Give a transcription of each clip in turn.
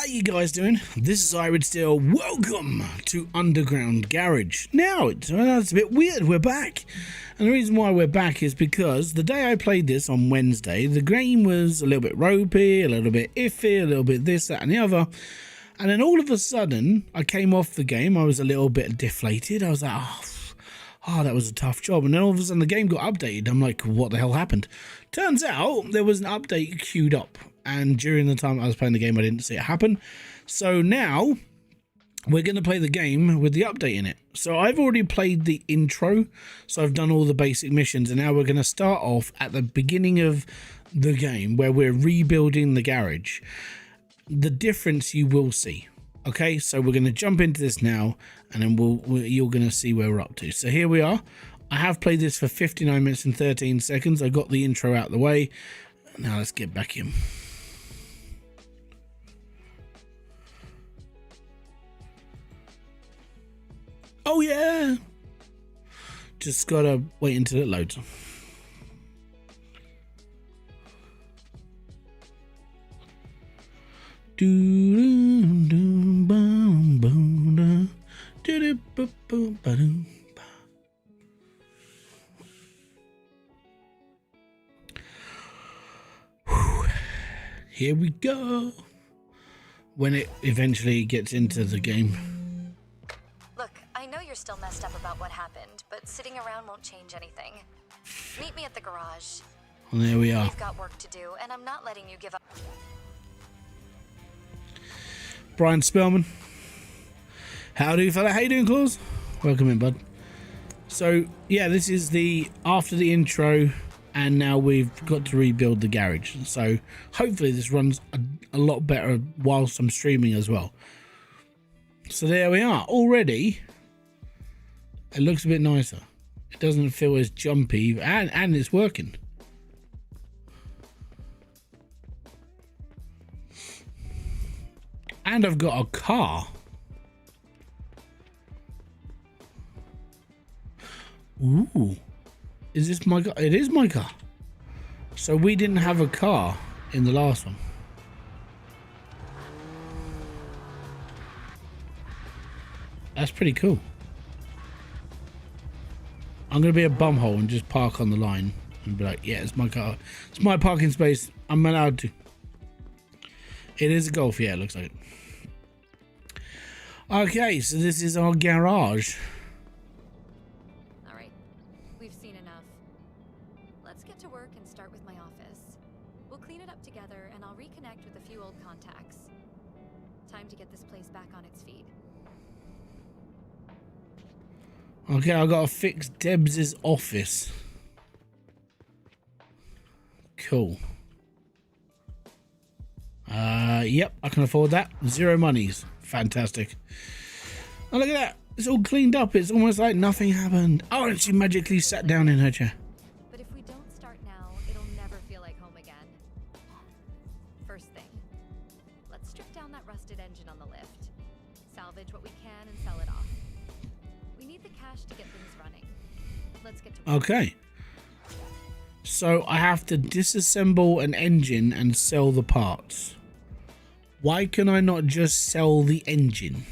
you guys doing? This is Hybridsteel. Welcome to Underground Garage. Now, it's a bit weird. We're back. And the reason why we're back is because the day I played this on Wednesday, the game was a little bit ropey, a little bit iffy, a little bit this, that, and the other. And then all of a sudden, I came off the game. I was a little bit deflated. I was like, oh, that was a tough job. And then all of a sudden, the game got updated. I'm like, what the hell happened? Turns out, there was an update queued up. And during the time I was playing the game, I didn't see it happen. So now we're going to play the game with the update in it. So I've already played the intro. So I've done all the basic missions. And now we're going to start off at the beginning of the game where we're rebuilding the garage. The difference you will see. Okay, so we're going to jump into this now. And then you're going to see where we're up to. So here we are. I have played this for 59 minutes and 13 seconds. I got the intro out of the way. Now let's get back in. Oh yeah, just gotta wait until it loads. Here we go. When it eventually gets into the game. I know you're still messed up about what happened, but sitting around won't change anything. Meet me at the garage. And there we are. We've got work to do, and I'm not letting you give up. Brian Spellman. Howdy, fella. How you doing, Claus? Welcome in, bud. So, yeah, this is the after the intro, and now we've got to rebuild the garage. So, hopefully this runs a lot better whilst I'm streaming as well. So there we are. Already, it looks a bit nicer. It doesn't feel as jumpy, and it's working. And I've got a car. Ooh. Is this my car? It is my car. So we didn't have a car in the last one. That's pretty cool. I'm going to be a bumhole and just park on the line and be like, yeah, it's my car. It's my parking space. I'm allowed to. It is a Golf. Yeah, it looks like it. Okay, so this is our garage. All right. We've seen enough. Let's get to work and start with my office. We'll clean it up together and I'll reconnect with a few old contacts. Time to get this place back on its feet. Okay, I gotta fix Debs' office. Cool. Yep, I can afford that. 0 monies. Fantastic. Oh, look at that. It's all cleaned up. It's almost like nothing happened. Oh, and she magically sat down in her chair. But if we don't start now, it'll never feel like home again. First thing, let's strip down that rusted engine on the lift. Salvage what we can and sell it off. We need the cash to get things running. Let's get to work. Okay. So I have to disassemble an engine and sell the parts. Why can I not just sell the engine?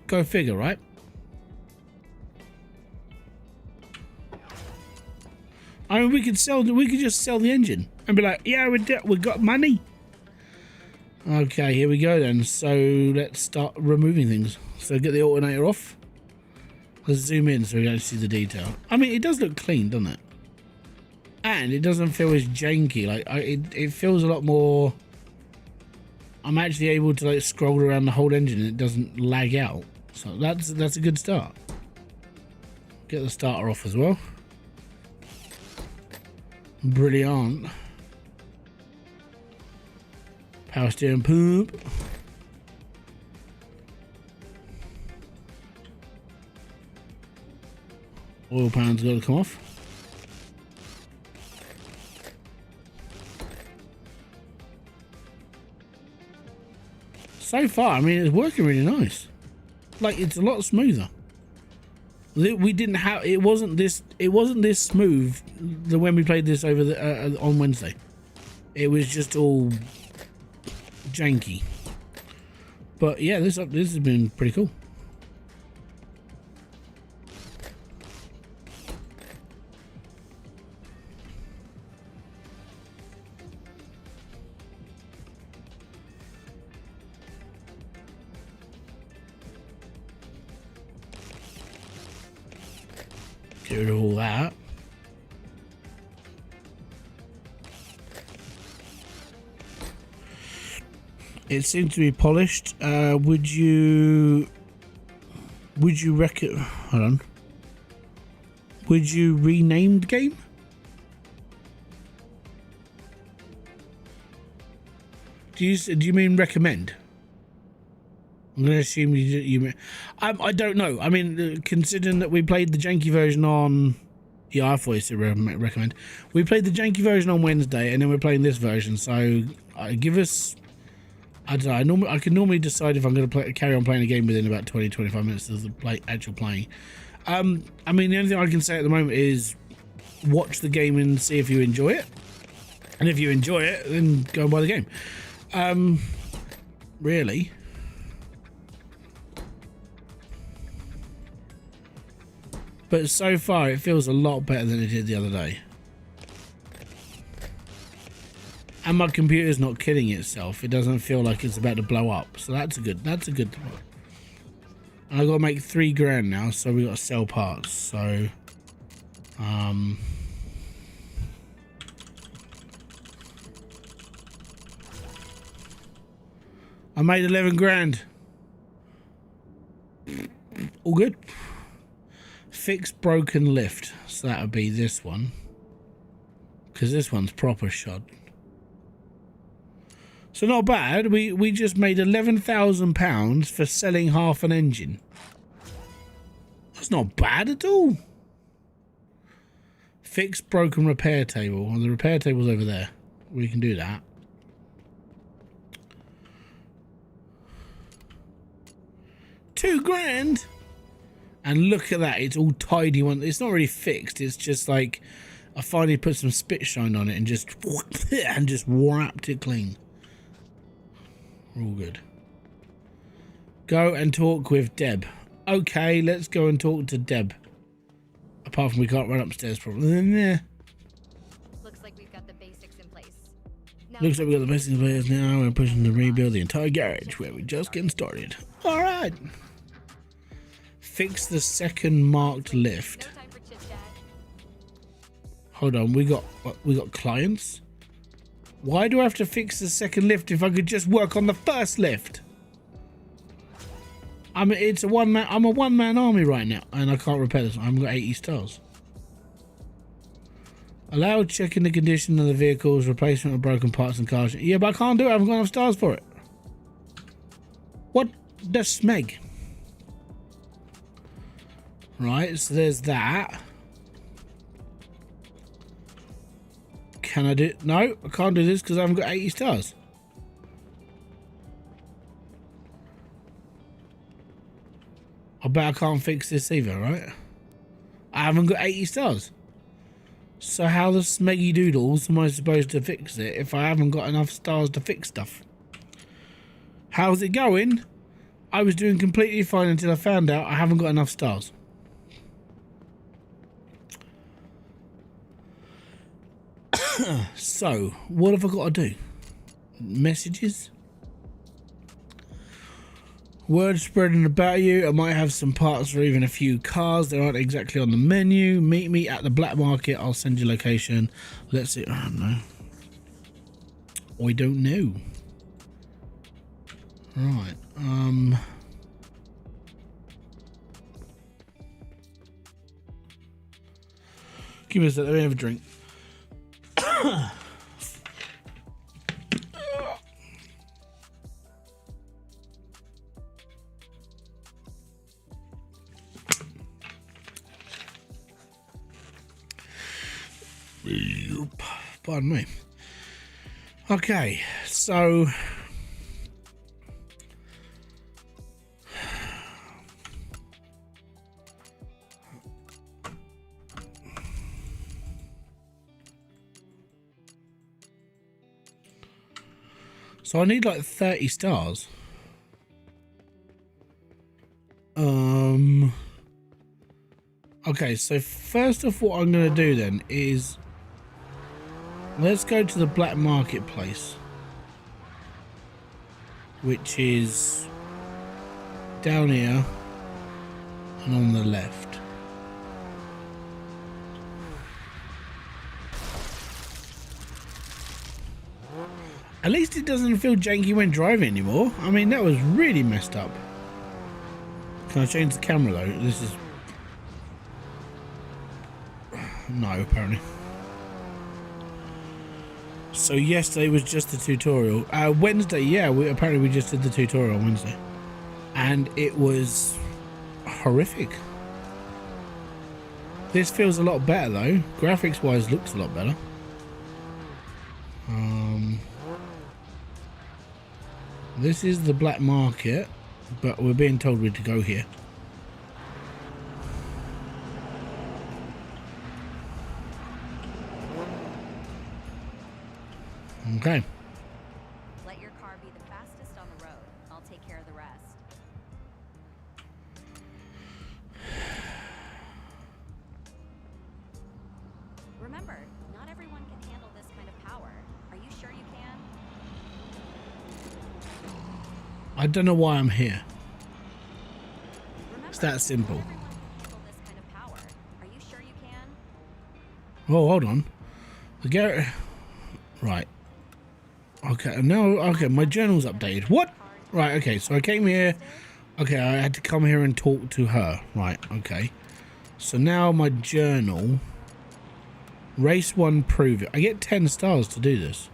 Go figure, right? I mean, we could just sell the engine and be like, yeah, we got money. Okay, here we go then. So let's start removing things. So get the alternator off. Let's zoom in so we can see the detail. I mean, it does look clean, doesn't it? And it doesn't feel as janky. Like it feels a lot more. I'm actually able to like scroll around the whole engine and it doesn't lag out. So that's a good start. Get the starter off as well. Brilliant. Power steering pump. Oil pan's got to come off. So far, I mean, it's working really nice. Like, it's a lot smoother. We didn't have. It wasn't this smooth than when we played this over the on Wednesday. It was just all janky. But yeah, this has been pretty cool. Get rid of all that. It seems to be polished. Would you reckon? Hold on. Would you rename the game? Do you mean recommend? I'm going to assume you mean. I don't know. I mean, considering that we played the janky version on. Yeah, I thought you recommend. We played the janky version on Wednesday, and then we're playing this version. So give us. I don't know. I can normally decide if I'm going to carry on playing a game within about 20-25 minutes of the actual playing. I mean, the only thing I can say at the moment is watch the game and see if you enjoy it. And if you enjoy it, then go and buy the game. Really. But so far, it feels a lot better than it did the other day. And my computer's not killing itself. It doesn't feel like it's about to blow up. So that's a good thing. And I've got to make $3 now, so we got to sell parts. So I made $11 all good. Fix broken lift. So that would be this one, because this one's proper shot. So not bad. We just made £11,000 for selling half an engine. That's not bad at all. Fix broken repair table. Well, the repair table's over there. We can do that. $2,000. And look at that. It's all tidy. It's not really fixed. It's just like I finally put some spit shine on it and just wrapped it clean. We're all good. Go and talk with Deb. Okay, let's go and talk to Deb. Apart from we can't run upstairs probably. Looks like we've got the basics in place. Looks like we've got the basics in place now. We're pushing to rebuild the entire garage where we're just getting started. Alright. Fix the second marked lift. No time for chit-chat. Hold on, we got clients? Why do I have to fix the second lift if I could just work on the first lift? I'm a one-man army right now, and I can't repair this. I've got 80 stars. Allow checking the condition of the vehicles, replacement of broken parts and cars. Yeah, but I can't do it. I haven't got enough stars for it. What the smeg? Right, so there's that. Can I do it? No, I can't do this because I haven't got 80 stars. I bet I can't fix this either, right? I haven't got 80 stars. So how the smeggy doodles am I supposed to fix it if I haven't got enough stars to fix stuff? How's it going? I was doing completely fine until I found out I haven't got enough stars. So, what have I got to do? Messages? Word spreading about you. I might have some parts or even a few cars that aren't exactly on the menu. Meet me at the black market. I'll send you location. Let's see. I don't know. I don't know. Right. Give me a sec. Let me have a drink. Pardon me. Okay, so So I need like 30 stars. Okay, so first off, what I'm going to do then is let's go to the black marketplace, which is down here and on the left. At least it doesn't feel janky when driving anymore. I mean, that was really messed up. Can I change the camera though? This is... No, apparently. So yesterday was just the tutorial. Wednesday, yeah, apparently we just did the tutorial on Wednesday. And it was horrific. This feels a lot better though. Graphics wise looks a lot better. This is the black market, but we're being told we're to go here. Okay. Let your car be the fastest on the road. I'll take care of the rest. Remember, not everyone can handle this kind of power. Are you sure you can? I don't know why I'm here. Remember, It's that simple. not everyone can handle this kind of power. Are you sure you can? Oh, hold on. The Garrett. Right. Okay, now, okay, my journal's updated. What? Right, okay, so I came here. Okay, I had to come here and talk to her. Right, okay. So now my journal. Race 1, prove it. I get 10 stars to do this.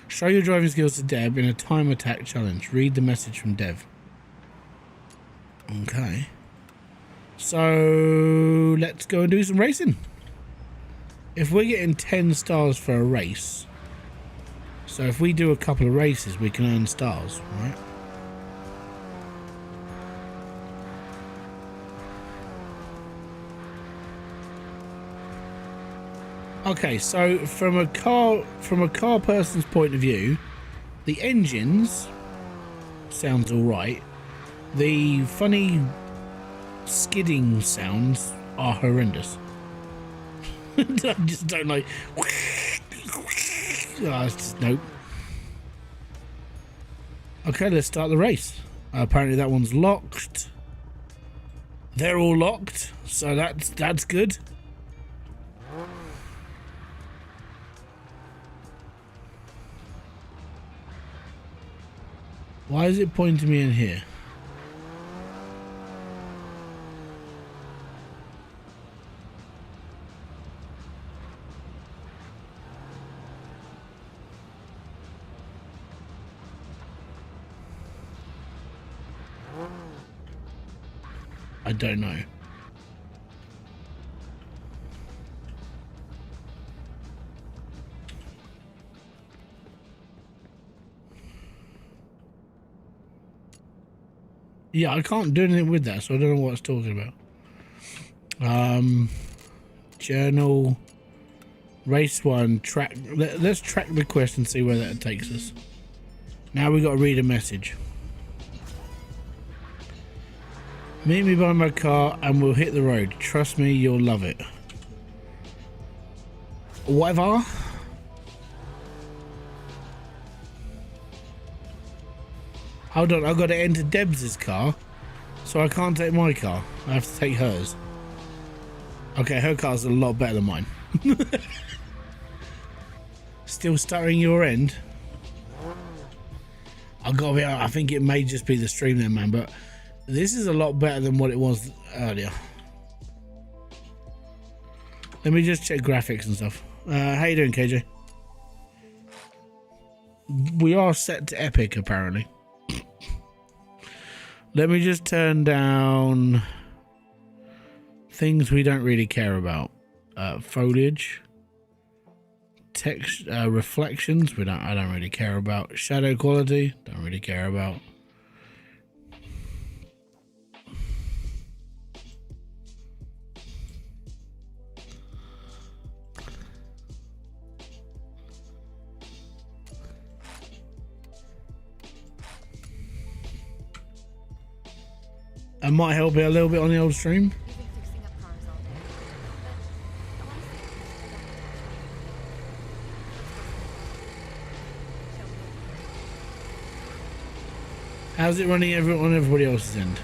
Show your driving skills to Deb in a time attack challenge. Read the message from Dev. Okay. So, let's go and do some racing. If we're getting 10 stars for a race... So if we do a couple of races, we can earn stars, right? Okay, so from a car person's point of view, the engines sounds all right. The funny skidding sounds are horrendous. I just don't like. Oh, it's just, nope. Okay, let's start the race. Apparently that one's locked. They're all locked, so that's good. Why is it pointing me in here? I don't know. Yeah, I can't do anything with that, so I don't know what it's talking about. Journal, race 1, track. Let's track the quest and see where that takes us. Now we got to read a message. Meet me by my car and we'll hit the road. Trust me, you'll love it. Whatever. Hold on, I've got to enter Debs' car, so I can't take my car. I have to take hers. Okay, her car's a lot better than mine. Still stuttering your end? I've got to be honest, I think it may just be the stream then, man, but this is a lot better than what it was earlier. Let me just check graphics and stuff. How you doing, KJ? We are set to epic, apparently. Let me just turn down things we don't really care about. Foliage, text, reflections. I don't really care about. Shadow quality. Don't really care about. I might help you a little bit on the old stream. You've been fixing up cars all day. But I want to see if you still got the Show me. How's it running on everybody else's end?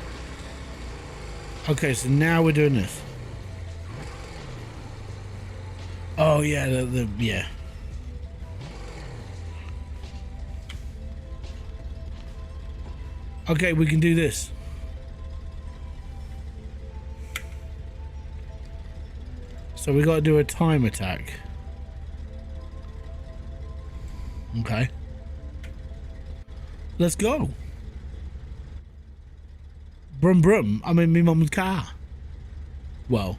Okay, so now we're doing this. Oh yeah, yeah. Okay, we can do this. So we got to do a time attack. Okay. Let's go. Brum brum. I'm in my mum's car. Well,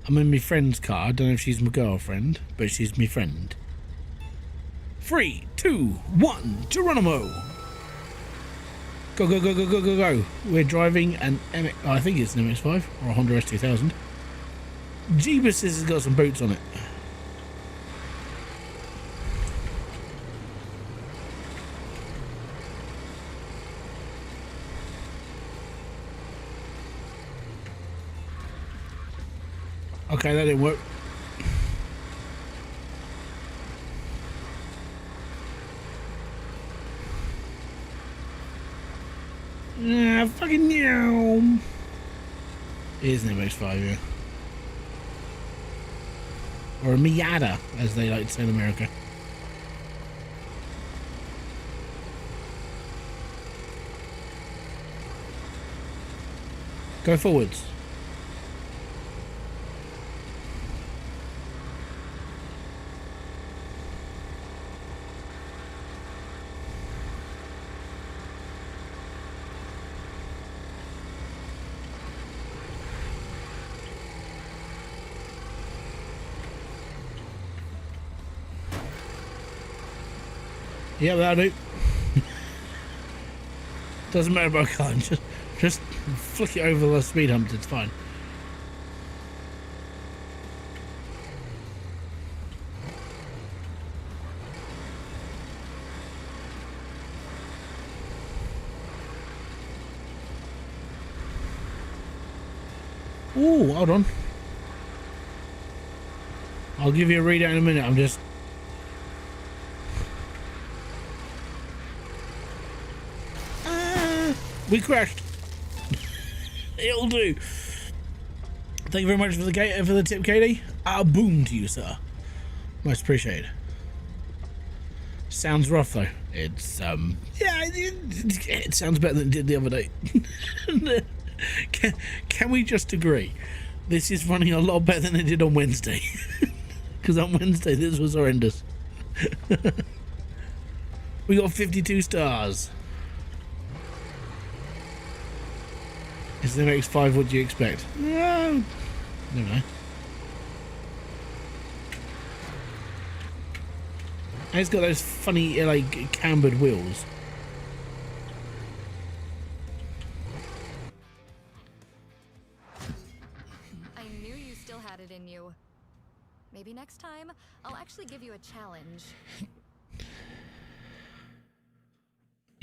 I'm in my friend's car. I don't know if she's my girlfriend, but she's my friend. 3, 2, 1, Geronimo. Go, go, go, go, go, go, go. We're driving an MX, I think it's an MX-5 or a Honda S2000. Jeebus has got some boots on it. Okay, that didn't work. Ah, fucking meow. It is an MX-5, yeah. Or a Miata, as they like to say in America. Go forwards. Yeah, that'll do. Doesn't matter about car, just flick it over the speed humps, it's fine. Ooh, hold on. I'll give you a readout in a minute, I'm just... We crashed. It'll do. Thank you very much for the tip, Katie. Boom to you, sir. Most appreciated. Sounds rough though. It's yeah, it sounds better than it did the other day. Can we just agree? This is running a lot better than it did on Wednesday. Because on Wednesday this was horrendous. We got 52 stars. Is the MX-5 what do you expect? No, never know. And it's got those funny, like, cambered wheels. I knew you still had it in you. Maybe next time, I'll actually give you a challenge.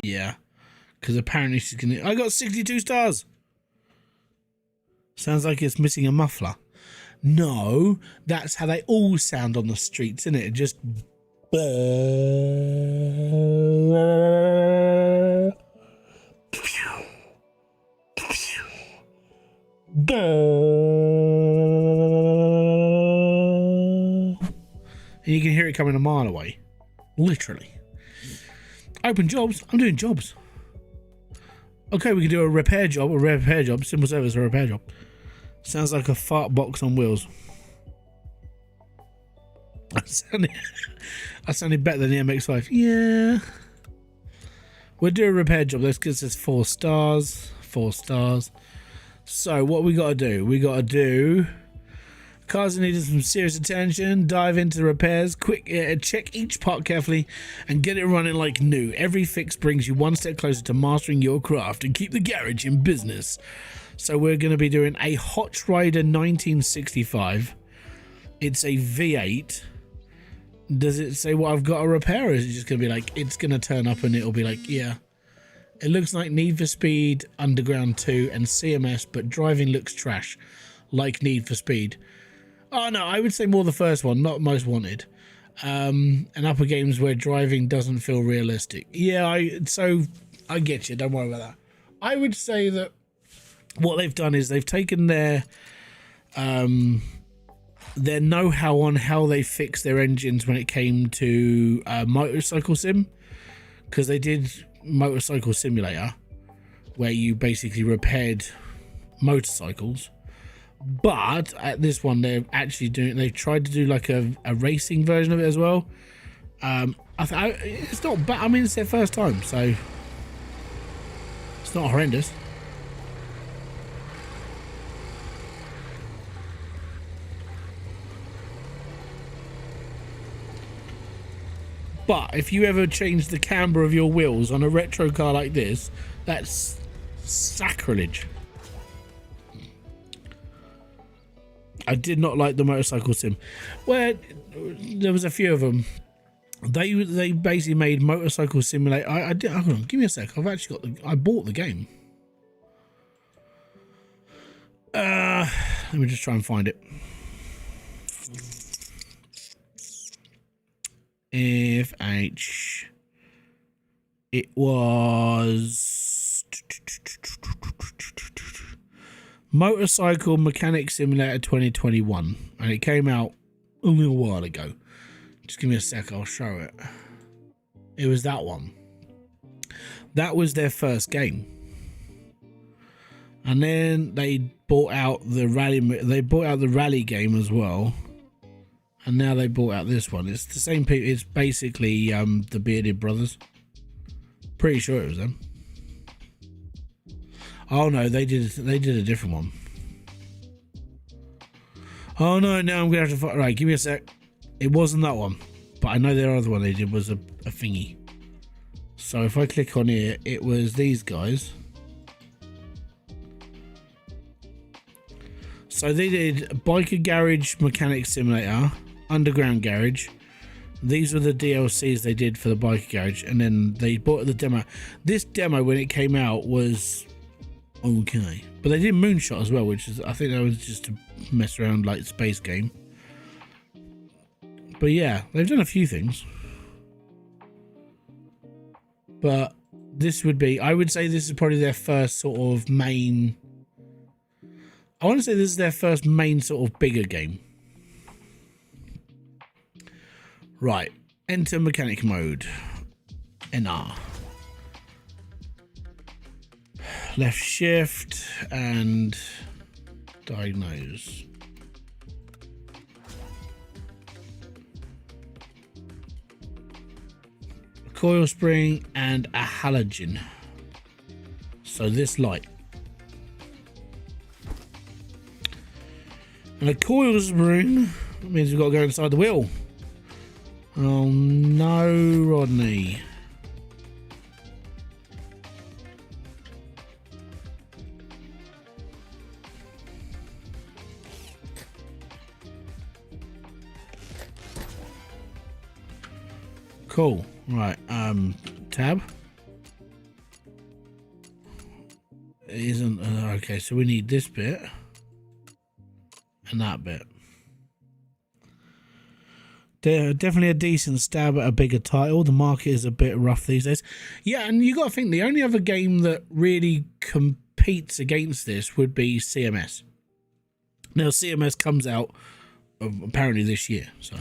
Yeah, because apparently she's gonna... I got 62 stars! Sounds like it's missing a muffler. No, that's how they all sound on the streets, isn't it? Just... And you can hear it coming a mile away. Literally. Open jobs? I'm doing jobs. Okay, we can do a repair job. Simple service, a repair job. Sounds like a fart box on wheels. I sounded better than the MX-5. Yeah. We'll do a repair job. This gives us 4 stars. 4 stars. So what we got to do? We got to do... Cars that needed some serious attention. Dive into the repairs. Quick, check each part carefully and get it running like new. Every fix brings you one step closer to mastering your craft and keep the garage in business. So we're going to be doing a Hot Rider 1965. It's a V8. Does it say what I've got to repair, or is it just going to be like, it's going to turn up and it'll be like, yeah, It looks like Need for Speed Underground 2 and CMS, but driving looks trash, like Need for Speed. Oh no, I would say more the first one, not Most Wanted. And upper games where driving doesn't feel realistic. Yeah, I get you. Don't worry about that. I would say that what they've done is they've taken their know-how on how they fix their engines when it came to Motorcycle Sim, because they did Motorcycle Simulator, where you basically repaired motorcycles. But at this one, they've tried to do like a racing version of it as well. It's not bad. I mean, it's their first time, so it's not horrendous. But if you ever change the camber of your wheels on a retro car like this, that's sacrilege. I did not like the Motorcycle Sim. Well, there was a few of them. They basically made Motorcycle Simulator. Hold on, give me a sec. I've actually got I bought the game. Let me just try and find it. It was Motorcycle Mechanic Simulator 2021, and it came out a little while ago. Just give me a sec, I'll show it. It was that one. That was their first game, and then they bought out the rally. They bought out the rally game as well, and now they bought out this one. It's the same people. It's basically the Bearded Brothers. Pretty sure it was them. Oh no, they did a different one. Oh no, now I'm gonna have to right, give me a sec. It wasn't that one, but I know the other one they did was a thingy. So if I click on here, it was these guys. So they did Biker Garage Mechanic Simulator, Underground Garage. These were the DLCs they did for the Biker Garage, and then they bought the demo. This demo, when it came out, was okay, but they did Moonshot as well, which is, I think that was just to mess around like space game. But yeah, they've done a few things. But this would be, I would say this is probably their first sort of main, I want to say this is their first main sort of bigger game. Right, enter mechanic mode. NR. Left shift and diagnose. A coil spring and a halogen. So this light. And a coil spring means we've got to go inside the wheel. Oh no, Rodney. Cool. Right, tab. It isn't okay, so we need this bit and that bit. Definitely a decent stab at a bigger title. The market is a bit rough these days. Yeah, and you got to think the only other game that really competes against this would be CMS. Now CMS comes out apparently this year, so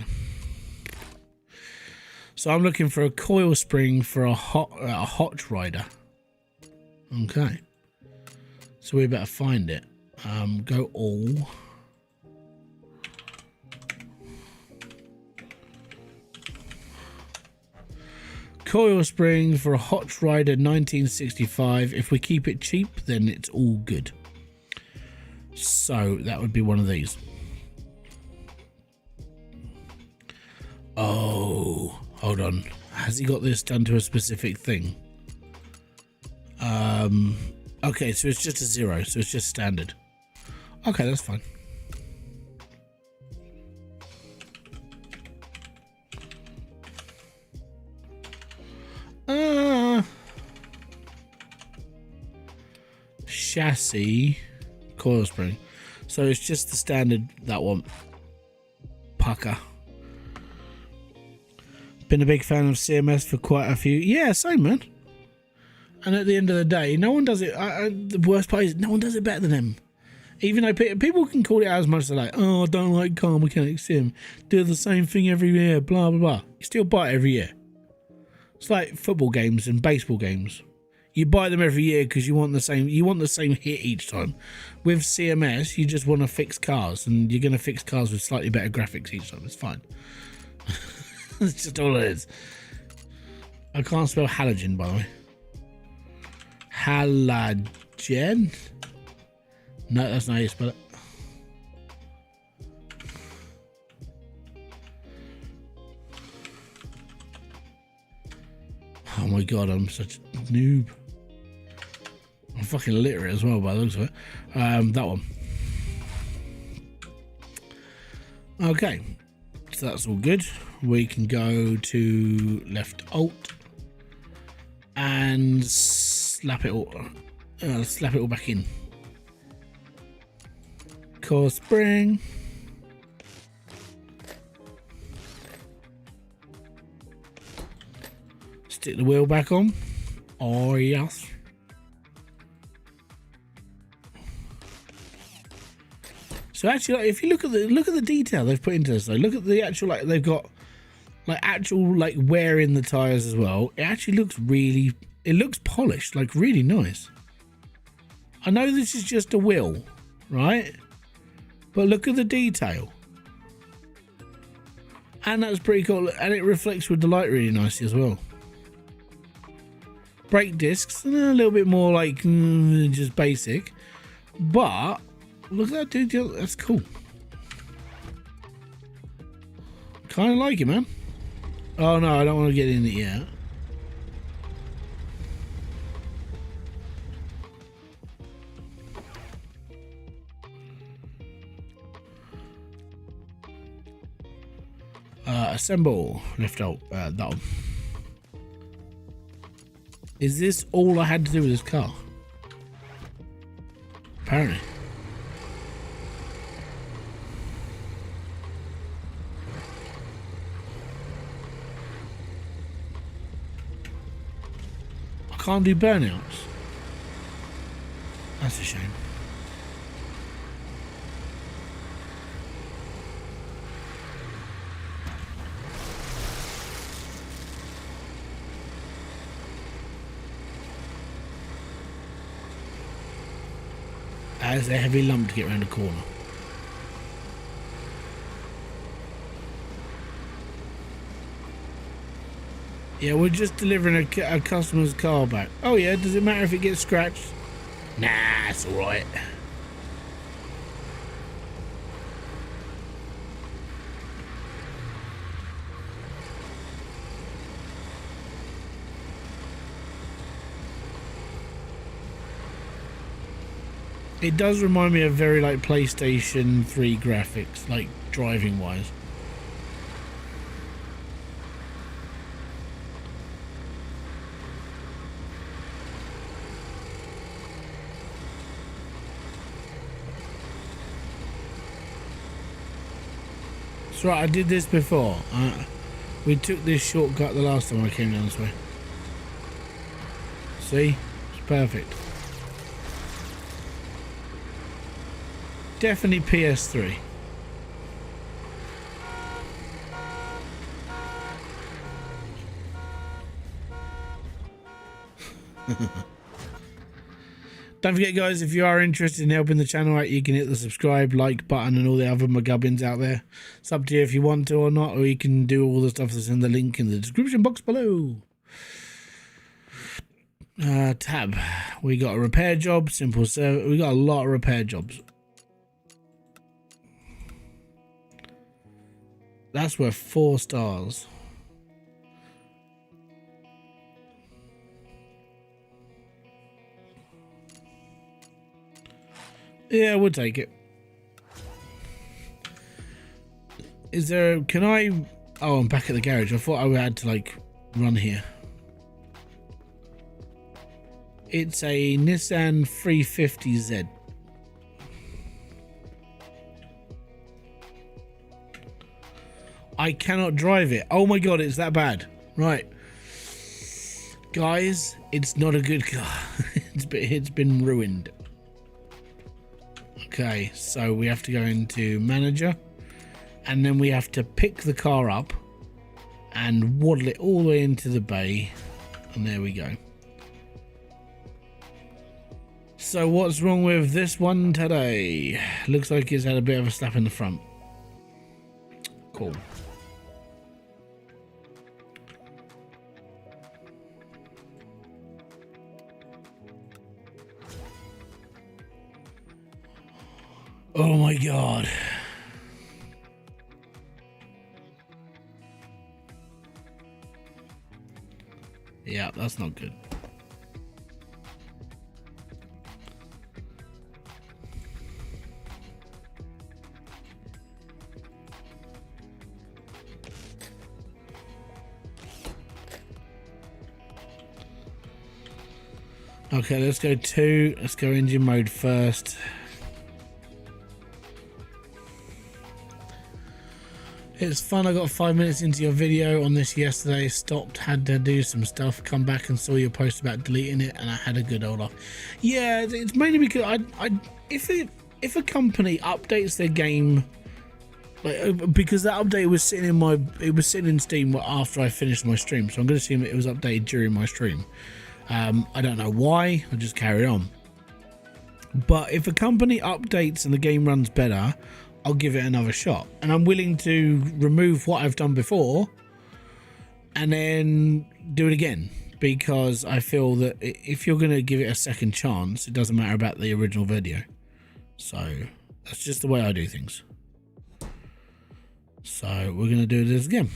I'm looking for a coil spring for a hot rider. Okay, so we better find it. Go all. Coil spring for a Hot Rider 1965. If we keep it cheap, then it's all good. So that would be one of these. Oh, hold on. Has he got this done to a specific thing? Okay, so it's just a 0, so it's just standard. Okay, that's fine. chassis coil spring. So it's just the standard, that one. Pucker. Been a big fan of CMS for quite a few. Yeah, same, man. And at the end of the day, no one does it. The worst part is no one does it better than them. Even though people can call it out as much as they like, oh, I don't like car mechanic sim. Do the same thing every year, blah, blah, blah. You still buy it every year. It's like football games and baseball games. You buy them every year because you want the same hit each time. With CMS, you just want to fix cars, and you're going to fix cars with slightly better graphics each time. It's fine. That's just all it is. I can't spell halogen, by the way. Halogen? No, that's not how you spell it. Oh my god, I'm such a noob. I'm fucking illiterate as well by the looks of it. That one. Okay, so that's all good. We can go to left alt and slap it all back in. Core spring. Stick the wheel back on. Oh yes. So actually, like, if you look at the detail they've put into this, though, look at the actual, like, they've got like actual like wear in the tires as well. It actually looks looks polished, like really nice. I know this is just a wheel, right? But look at the detail. And that's pretty cool, and it reflects with the light really nicely as well. Brake discs, a little bit more like just basic, but look at that detail. That's cool. Kind of like it, man. Oh no, I don't want to get in it yet. Assemble, lift out, that one. Is this all I had to do with this car? Apparently. I can't do burnouts. That's a shame. As a heavy lump to get around the corner. Yeah, we're just delivering a customer's car back. Oh yeah, does it matter if it gets scratched? Nah, it's alright. It does remind me of very like PlayStation 3 graphics, like driving wise. That's right, I did this before. We took this shortcut the last time I came down this way. See? It's perfect. Definitely PS3. Don't forget, guys, if you are interested in helping the channel out, you can hit the subscribe, like button and all the other McGubbins out there. It's up to you if you want to or not, or you can do all the stuff that's in the link in the description box below. Tab. We got a repair job, simple service. We got a lot of repair jobs. That's worth 4 stars. Yeah, we'll take it. Is there... Can I... Oh, I'm back at the garage. I thought I had to, like, run here. It's a Nissan 350Z. I cannot drive it. Oh my god, it's that bad. Right. Guys, it's not a good car. It's been ruined. Okay, so we have to go into manager, and then we have to pick the car up and waddle it all the way into the bay, and there we go. So what's wrong with this one today? Looks like it's had a bit of a slap in the front. Cool. Oh my god. Yeah, that's not good. Okay, let's go engine mode first. It's fun. I got 5 minutes into your video on this yesterday, stopped, had to do some stuff, come back and saw your post about deleting it, and I had a good old laugh. Yeah, it's mainly because if a company updates their game, like, because that update was sitting in Steam after I finished my stream, so I'm going to assume it was updated during my stream. I don't know why, I just carried on. But if a company updates and the game runs better, I'll give it another shot, and I'm willing to remove what I've done before and then do it again, because I feel that if you're going to give it a second chance, it doesn't matter about the original video. So that's just the way I do things. So we're going to do this again.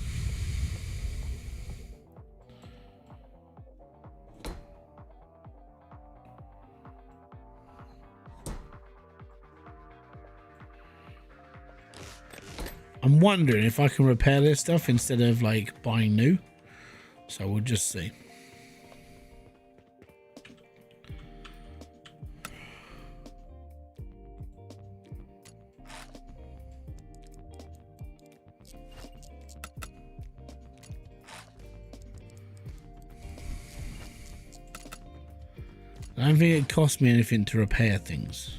I'm wondering if I can repair this stuff instead of like buying new. So we'll just see. I don't think it cost me anything to repair things.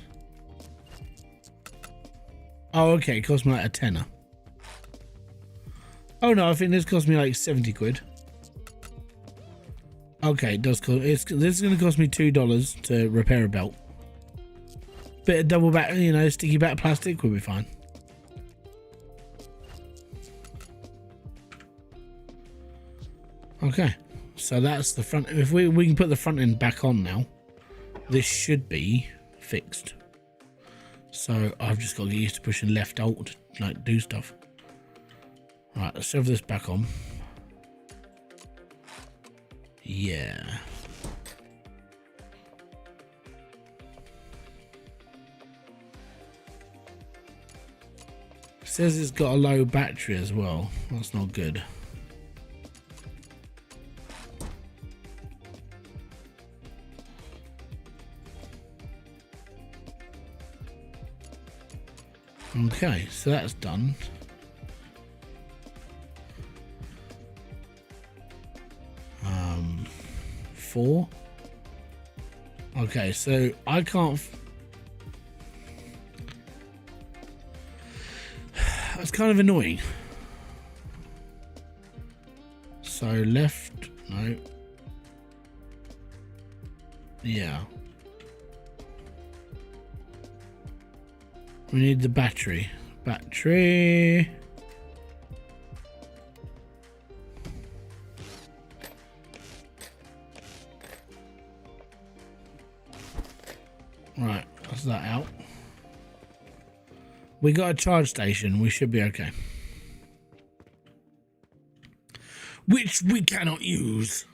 Oh, okay, it cost me like a tenner. Oh no, I think this cost me like 70 quid. Okay, it does cost. This is going to cost me $2 to repair a belt. Bit of double back, you know, sticky back plastic will be fine. Okay, so that's the front. If we can put the front end back on now, this should be fixed. So I've just got to get used to pushing left alt to like do stuff. Right, let's shove this back on. Yeah. It says it's got a low battery as well. That's not good. Okay, so that's done. Four. Okay, so I can't. That's kind of annoying. So left, no. Yeah. We need the battery. Battery. Right, that's that out. We got a charge station. We should be okay. Which we cannot use.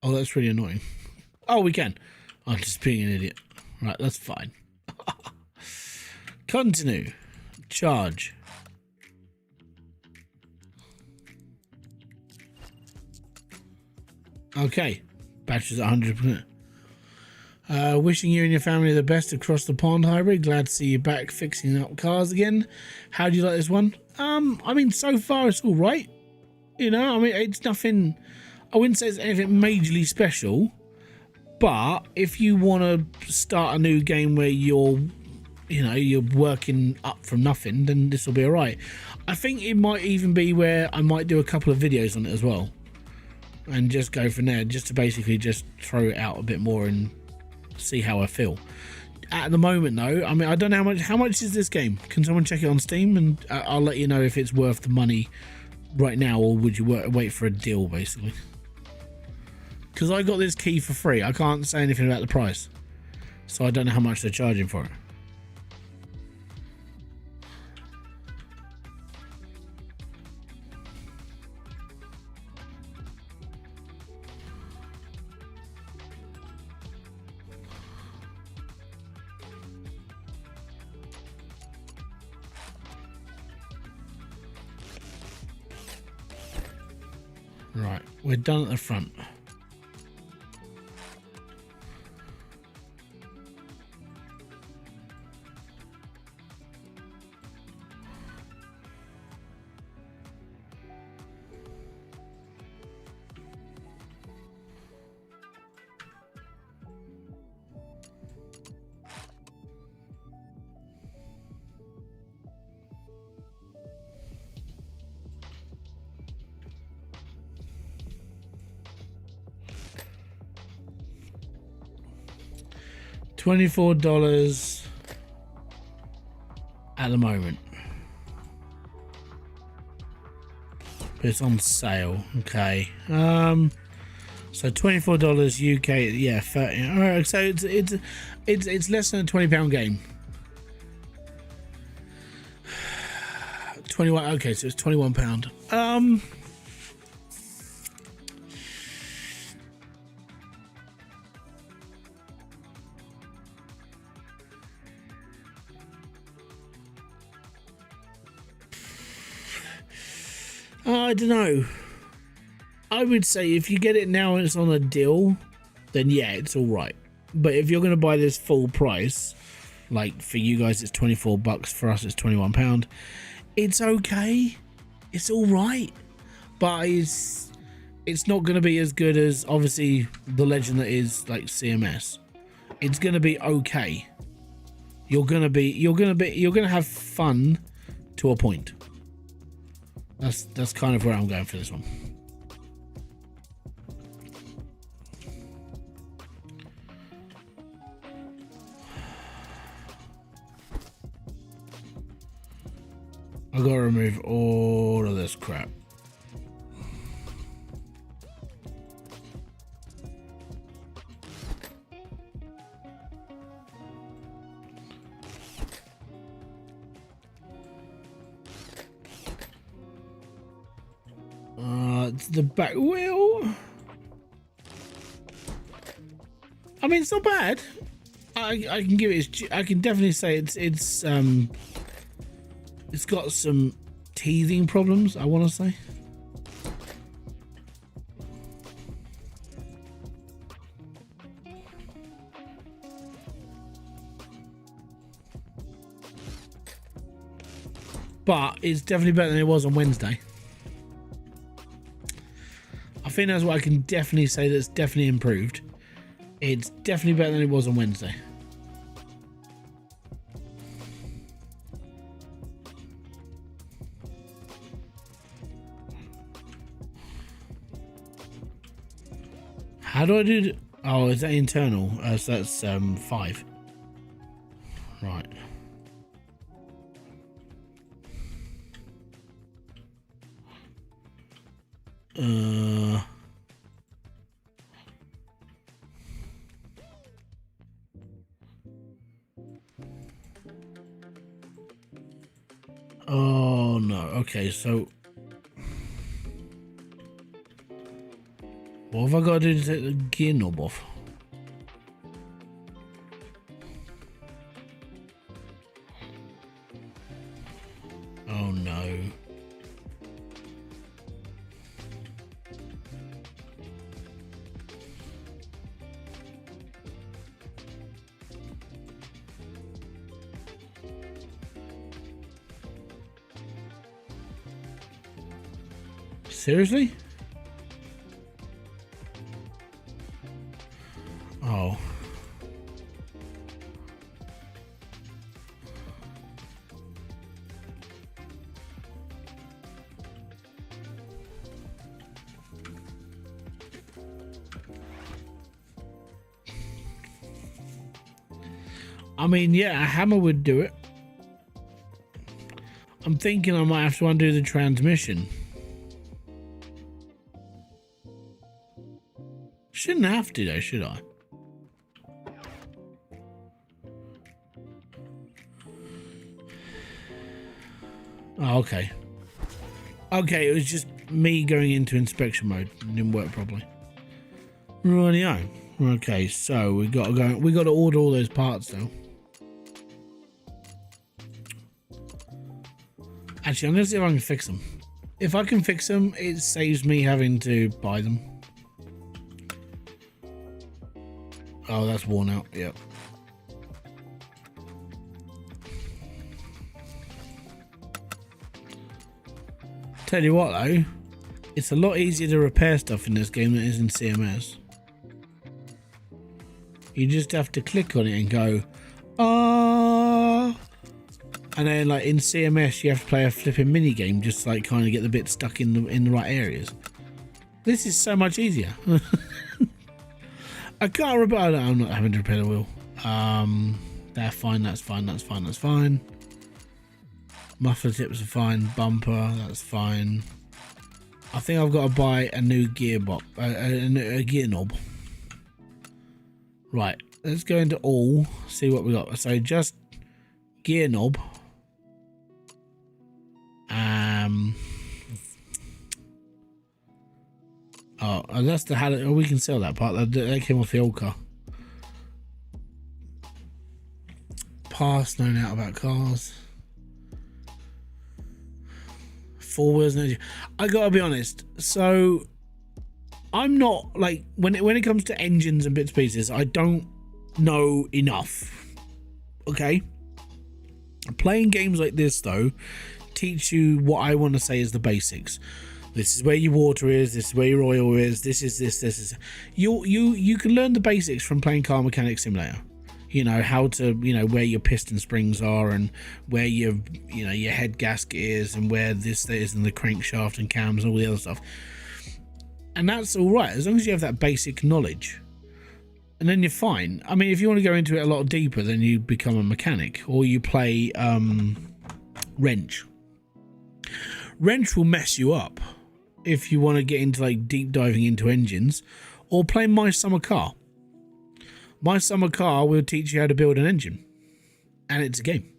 Oh, that's really annoying. Oh, we can. I'm just being an idiot. Right, that's fine. Continue. Charge. Okay. Batteries at 100%. Wishing you and your family the best across the pond, Hybrid. Glad to see you back fixing up cars again. How do you like this one? I mean, so far it's all right. You know, I mean, it's nothing. I wouldn't say it's anything majorly special. But if you want to start a new game where you're working up from nothing, then this will be all right. I think it might even be where I might do a couple of videos on it as well, and just go from there, just to basically just throw it out a bit more and see how I feel. At the moment though, I mean, I don't know how much is this game. Can someone check it on Steam, and I'll let you know if it's worth the money right now, or would you wait for a deal, basically? Because I got this key for free. I can't say anything about the price, so I don't know how much they're charging for it. Right, we're done at the front. $24 at the moment. But it's on sale. Okay. So $24 UK. Yeah, 30. All right. So it's less than a £20 game. 21. Okay, so it's £21. I don't know. I would say if you get it now and it's on a deal, then yeah, it's all right. But if you're going to buy this full price, like for you guys it's $24, for us it's £21. It's okay. It's all right. But it's not going to be as good as obviously the legend that is like CMS. It's going to be okay. You're going to have fun to a point. That's kind of where I'm going for this one. I gotta remove all of this crap. It's the back wheel. I mean, it's not bad. I can give it. I can definitely say it's got some teething problems, I want to say. But it's definitely better than it was on Wednesday. I think that's what I can definitely say, that's definitely improved. It's definitely better than it was on Wednesday. How do I do? Oh, is that internal? So that's 5. Right. Oh no. Okay, so what have I got to do to take the gear knob off? Oh no. Seriously? Oh. I mean, yeah, a hammer would do it. I'm thinking I might have to undo the transmission. Shouldn't have to though, should I? Oh, okay. Okay, it was just me going into inspection mode. It didn't work properly. Rightio. Okay, so we got to go. We got to order all those parts though. Actually, I'm gonna see if I can fix them. If I can fix them, it saves me having to buy them. Oh, that's worn out. Yep. Tell you what though, it's a lot easier to repair stuff in this game than it is in CMS. You just have to click on it and go, ah, and then like in CMS you have to play a flipping mini game just like kind of get the bit stuck in the right areas. This is so much easier. I can't remember. I'm not having to repair the wheel. That's fine. That's fine. That's fine. That's fine. Muffler tips are fine. Bumper, that's fine. I think I've got to buy a new gearbox, a gear knob. Right, let's go into all, see what we got. So just gear knob. Oh, that's the how we can sell that part. That came off the old car. Past known out about cars. Four wheels. I gotta be honest. So I'm not like when it comes to engines and bits and pieces, I don't know enough. Okay. Playing games like this though teach you what I want to say is the basics. This is where your water is, this is where your oil is, this is you can learn the basics from playing Car Mechanic Simulator. You know how to, you know, where your piston springs are and where your head gasket is and where this is and the crankshaft and cams and all the other stuff. And that's all right as long as you have that basic knowledge. And then you're fine. I mean, if you want to go into it a lot deeper, then you become a mechanic or you play wrench. Wrench will mess you up if you want to get into like deep diving into engines, or play My Summer Car. My Summer Car will teach you how to build an engine, and it's a game.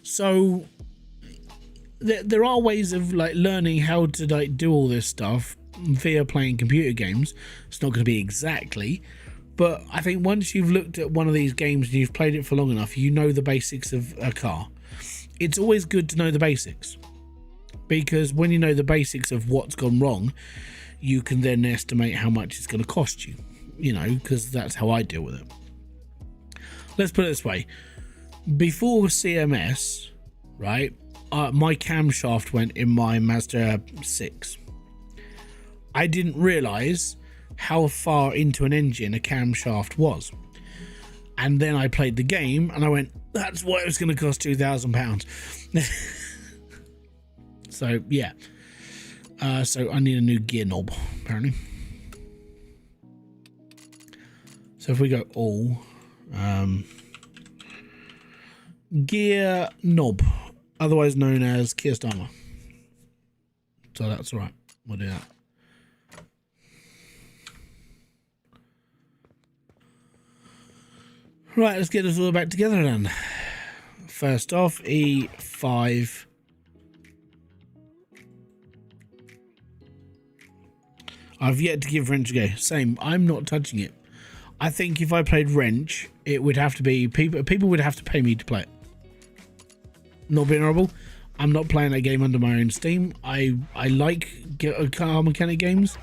So there are ways of like learning how to like do all this stuff via playing computer games. It's not going to be exactly, but I think once you've looked at one of these games and you've played it for long enough, you know the basics of a car. It's always good to know the basics, because when you know the basics of what's gone wrong, you can then estimate how much it's going to cost you. You know, because that's how I deal with it. Let's put it this way. Before CMS, right, my camshaft went in my Mazda 6. I didn't realise how far into an engine a camshaft was. And then I played the game and I went, that's what it was going to cost £2,000. So, yeah. So I need a new gear knob, apparently. So if we go all, gear knob, otherwise known as Keir Starmer. So that's right. We'll do that. Right, let's get this all back together then. First off, E5. I've yet to give wrench a go. Same, I'm not touching it. I think if I played wrench, it would have to be people would have to pay me to play it. Not being horrible, I'm not playing that game under my own steam. I like car mechanic games.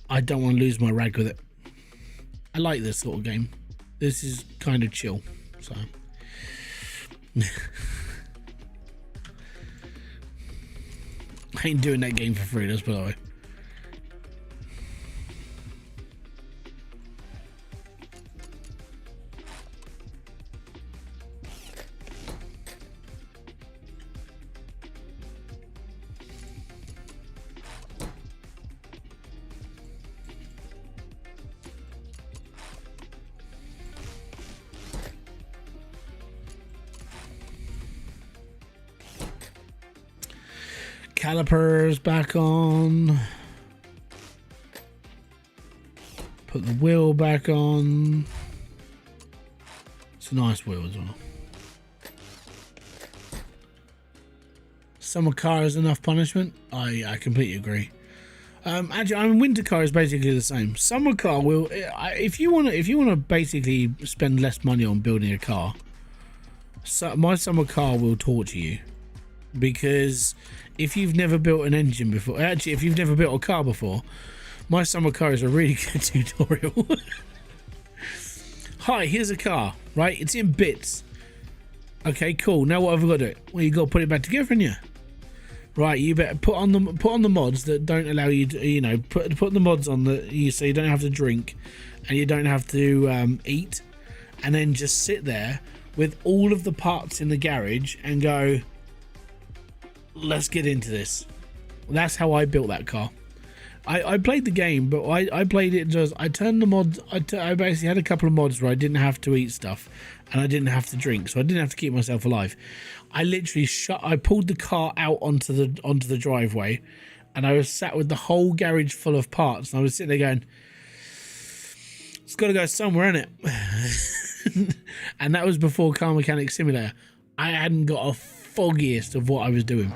I don't want to lose my rag with it. I like this sort of game. This is kind of chill. So I ain't doing that game for free, let's put it that way. Calipers back on. Put the wheel back on. It's a nice wheel as well. Summer car is enough punishment. I completely agree. Actually, I mean, winter car is basically the same. Summer car will, if you want to basically spend less money on building a car, so my summer car will torture you, because if you've never built an engine before, actually, if you've never built a car before, my summer car is a really good tutorial. Hi, here's a car, right? It's in bits. Okay, cool. Now what have I got to do? Well, you got to put it back together, haven't you? Right, you better put on the mods that don't allow you to, you know, put the mods on that you so you don't have to drink and you don't have to eat, and then just sit there with all of the parts in the garage and go, let's get into this. That's how I built that car. I played the game, but I played it just, I turned the mods, I basically had a couple of mods where I didn't have to eat stuff and I didn't have to drink, so I didn't have to keep myself alive. I literally I pulled the car out onto the driveway, and I was sat with the whole garage full of parts, and I was sitting there going, it's got to go somewhere, innit? And that was before Car Mechanic Simulator. I hadn't got a foggiest of what I was doing.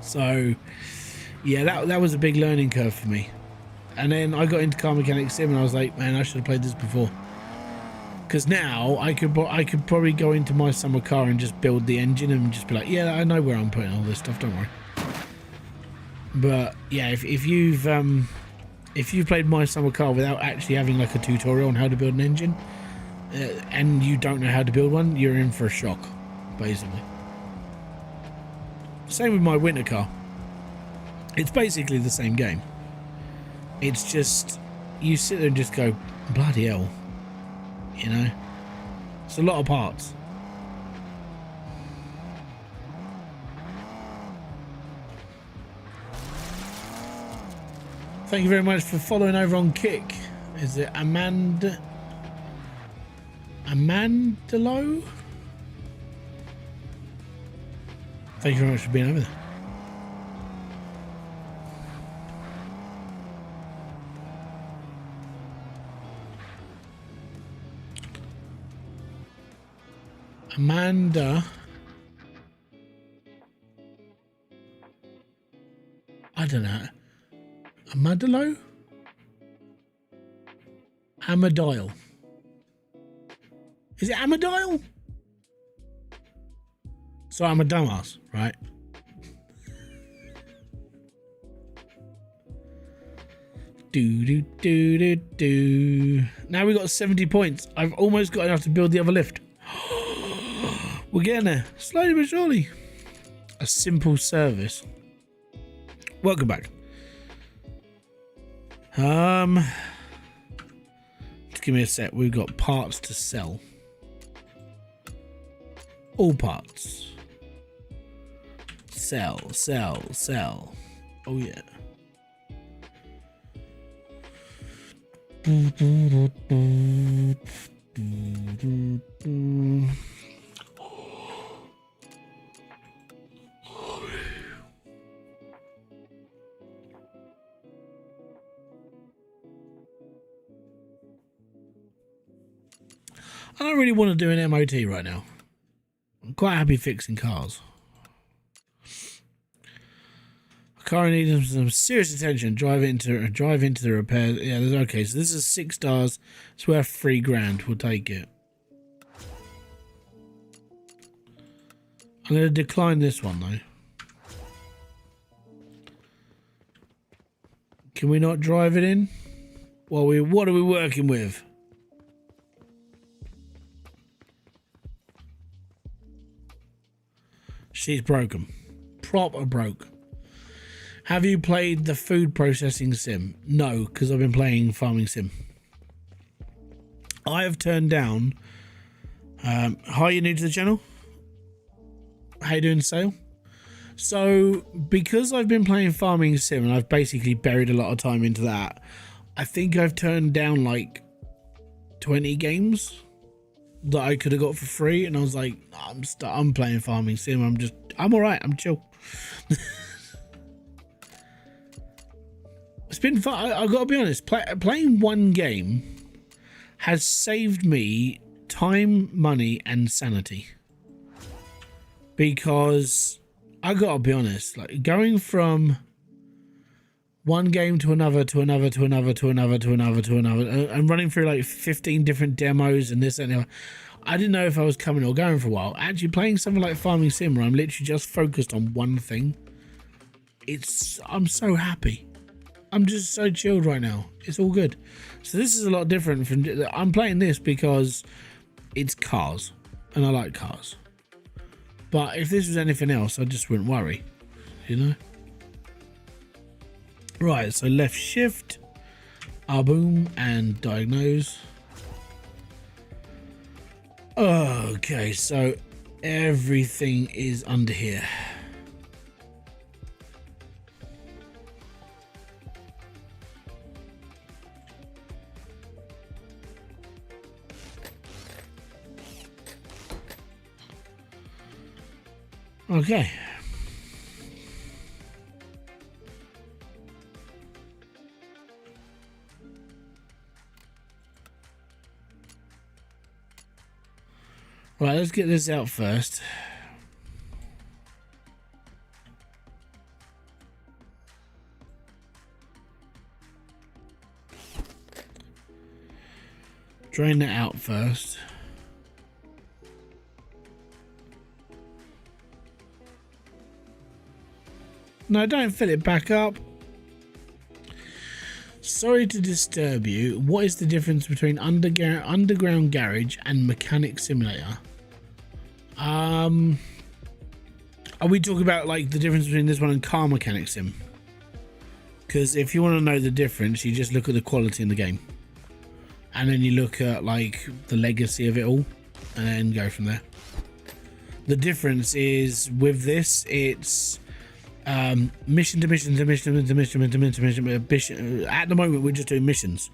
So yeah, that was a big learning curve for me. And then I got into Car Mechanic Sim and I was like, man, I should have played this before. Because now I could probably go into my summer car and just build the engine and just be like, yeah, I know where I'm putting all this stuff, don't worry. But yeah, if you've played my summer car without actually having like a tutorial on how to build an engine, and you don't know how to build one, you're in for a shock, basically. Same with my winter car. It's basically the same game. It's just, you sit there and just go, bloody hell, you know? It's a lot of parts. Thank you very much for following over on Kick. Is it Amandalo? Thank you very much for being over there. Amanda. I don't know. Amadalo? Amadile. Is it Amadile? So I'm a dumbass, right? Do. Now we got 70 points. I've almost got enough to build the other lift. We're getting there, slowly but surely. A simple service. Welcome back. Just give me a sec. We've got parts to sell. All parts. Sell. Oh yeah. I don't really want to do an MOT right now. I'm quite happy fixing cars. A car needs some serious attention. Drive into the repair. Yeah, okay. So this is 6 stars. It's worth $3,000. We'll take it. I'm going to decline this one though. Can we not drive it in? Well, what are we working with? She's broken. proper broke. Have you played the food processing sim? No, because I've been playing farming sim. I have turned down. Hi, you new to the channel? How you doing, Sale? So, because I've been playing farming sim and I've basically buried a lot of time into that, I think I've turned down like 20 games that I could have got for free, and I was like, I'm playing farming sim. I'm all right. I'm chill. It's been fun. I've got to be honest. Playing one game has saved me time, money, and sanity. Because I got to be honest, like going from one game to another, and running through like 15 different demos and this and that. I didn't know if I was coming or going for a while. Actually, playing something like Farming Sim, where I'm literally just focused on one thing, I'm so happy. I'm just so chilled right now. It's all good. So this is a lot different from. I'm playing this because it's cars, and I like cars. But if this was anything else, I just wouldn't worry, you know. Right, so left shift, boom, and diagnose. Okay, so everything is under here. Okay. Right, let's get this out first. Drain that out first. No, don't fill it back up. Sorry to disturb you. What is the difference between underground garage and mechanic simulator? Are we talking about like the difference between this one and car mechanic sim? Because if you want to know the difference, you just look at the quality in the game, and then you look at like the legacy of it all, and then go from there. The difference is with this, it's mission to mission to mission to mission to mission. At the moment, we're just doing missions.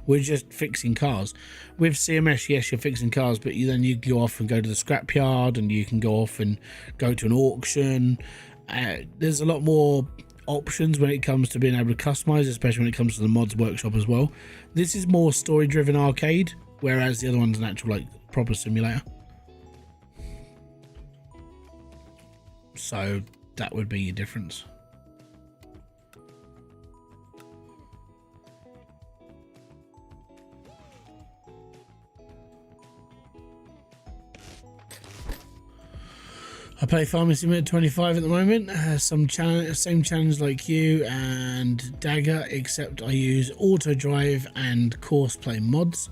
We're just fixing cars. With CMS, yes, you're fixing cars, but then you go off and go to the scrapyard, and you can go off and go to an auction. There's a lot more options when it comes to being able to customize, especially when it comes to the mods workshop as well. This is more story-driven arcade, whereas the other one's an actual like proper simulator. So that would be your difference. I play Farming Simulator 25 at the moment. Same challenge like you and Dagger, except I use auto drive and course play mods,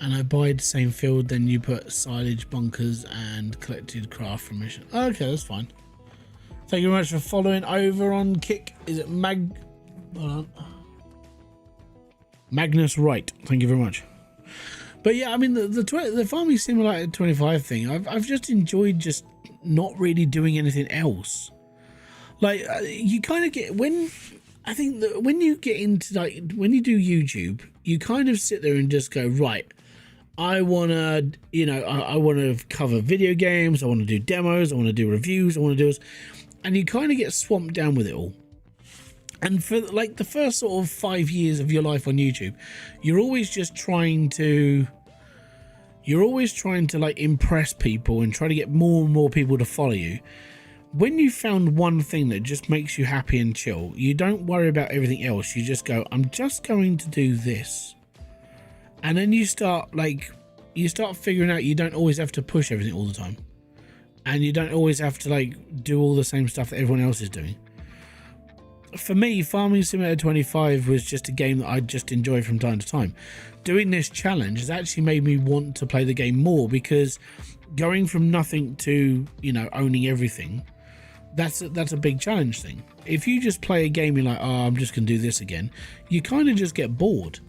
and I buy the same field. Then you put silage, bunkers, and collected craft from mission. Okay, that's fine. Thank you very much for following over on Kick. Is it Hold on. Magnus Wright. Thank you very much. But yeah, I mean the Farming Simulator 25 thing, I've just enjoyed just not really doing anything else. Like you kind of get when you get into like when you do YouTube, you kind of sit there and just go, right, I want to, you know, I want to cover video games, I want to do demos, I want to do reviews, I want to do this, and you kind of get swamped down with it all. And for like the first sort of 5 years of your life on YouTube, you're always trying to like impress people and try to get more and more people to follow you. When you found one thing that just makes you happy and chill, you don't worry about everything else. You just go, I'm just going to do this. And then you start figuring out you don't always have to push everything all the time. And you don't always have to like do all the same stuff that everyone else is doing. For me, Farming Simulator 25 was just a game that I just enjoy from time to time. Doing this challenge has actually made me want to play the game more, because going from nothing to, you know, owning everything That's a big challenge thing. If you just play a game, you're like, oh, I'm just gonna do this again, you kind of just get bored,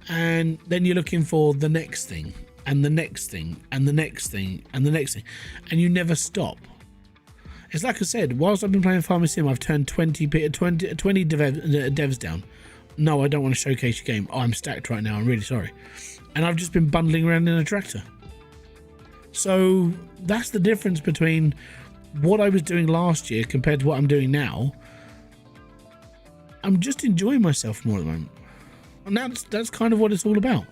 and then you're looking for the next thing and the next thing and the next thing and the next thing, and you never stop. It's like I said, whilst I've been playing Farming Sim, I've turned 20 devs down. No, I don't want to showcase your game. Oh, I'm stacked right now, I'm really sorry. And I've just been bundling around in a tractor. So that's the difference between what I was doing last year compared to what I'm doing now. I'm just enjoying myself more at the moment, and that's kind of what it's all about.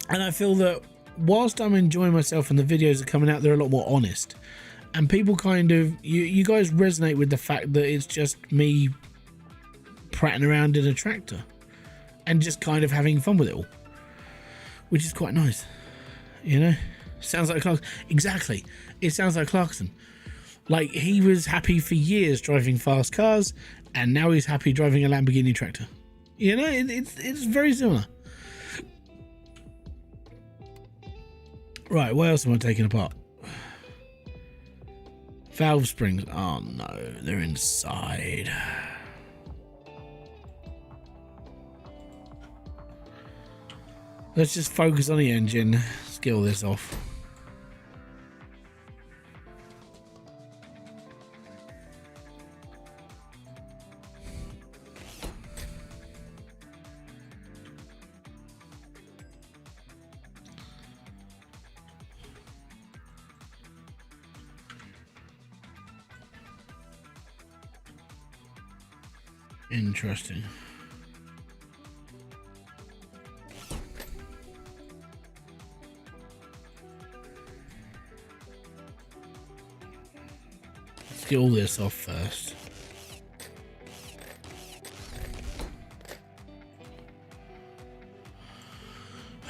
And I feel that whilst I'm enjoying myself and the videos are coming out, they're a lot more honest, and people kind of, you guys resonate with the fact that it's just me prattling around in a tractor and just kind of having fun with it all, which is quite nice, you know. Sounds like Clarkson. Exactly, it sounds like Clarkson. Like, he was happy for years driving fast cars, and now he's happy driving a Lamborghini tractor. You know, it's very similar. Right, what else am I taking apart? Valve springs. Oh no, they're inside. Let's just focus on the engine. Skill this off. Interesting. Let's get all this off first.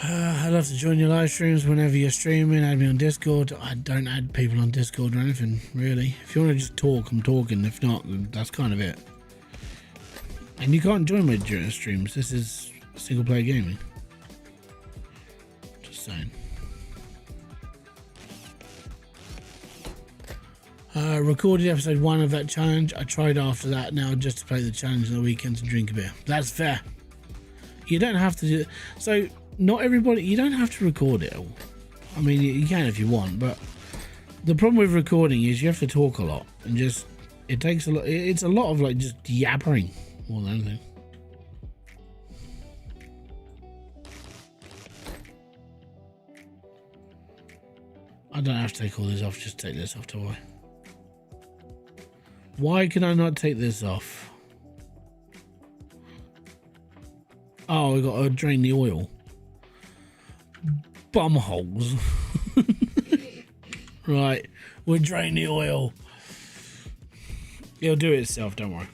I'd love to join your live streams whenever you're streaming. Add me on Discord. I don't add people on Discord or anything, really. If you want to just talk, I'm talking. If not, that's kind of it. And you can't join my streams. This is single player gaming. Just saying. Recorded episode 1 of that challenge. I tried after that now just to play the challenge on the weekends and drink a beer. That's fair. You don't have to do it. So not everybody, you don't have to record it all. I mean, you can if you want, but the problem with recording is you have to talk a lot, and just, it takes a lot. It's a lot of like just yappering more than anything. I don't have to take all this off, just take this off, do I? Why can I not take this off? Oh, we got to drain the oil. Bum holes. Right, we'll drain the oil. It'll do it itself, don't worry.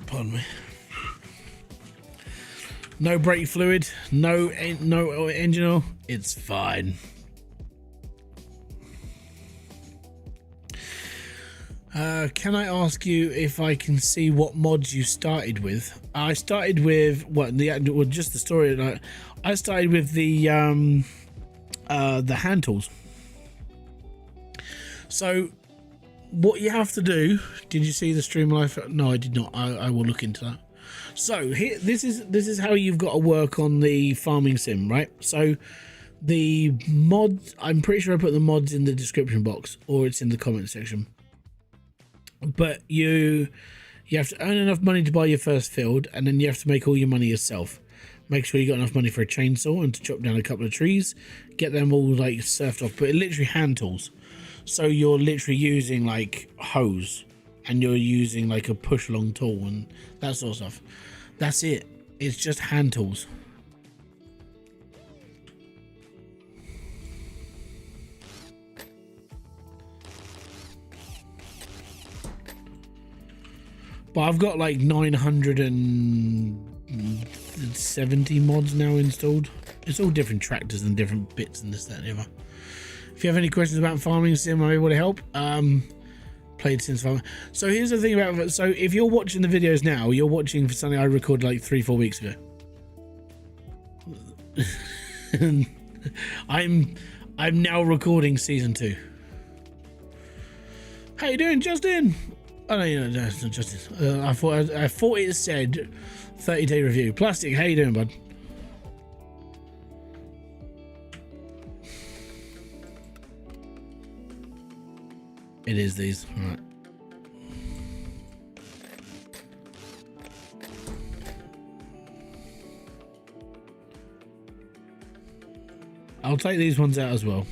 Pardon me. No brake fluid, no engine oil. It's fine. Can I ask you if I can see what mods you started with? I started with just the story. I started with the hand tools. So what you have to do, did you see the stream live? No, I did not. I will look into that. So here, this is how you've got to work on the farming sim, right? So the mods, I'm pretty sure I put the mods in the description box, or it's in the comment section. But you have to earn enough money to buy your first field, and then you have to make all your money yourself. Make sure you got enough money for a chainsaw and to chop down a couple of trees, get them all like surfed off, but literally hand tools. So you're literally using like hose, and you're using like a push along tool and that sort of stuff. That's it. It's just hand tools. But I've got like 970 mods now installed. It's all different tractors and different bits and this, that, and the other. If you have any questions about farming sim, I'm able to help. Played since 5. So here's the thing about, so if you're watching the videos now, you're watching for something I recorded like 3-4 weeks ago. I'm now recording season 2. How you doing, Justin? Oh no, no, it's not Justin. I thought it said 30-day review. Plastic, how you doing, bud? It is these. All right. I'll take these ones out as well.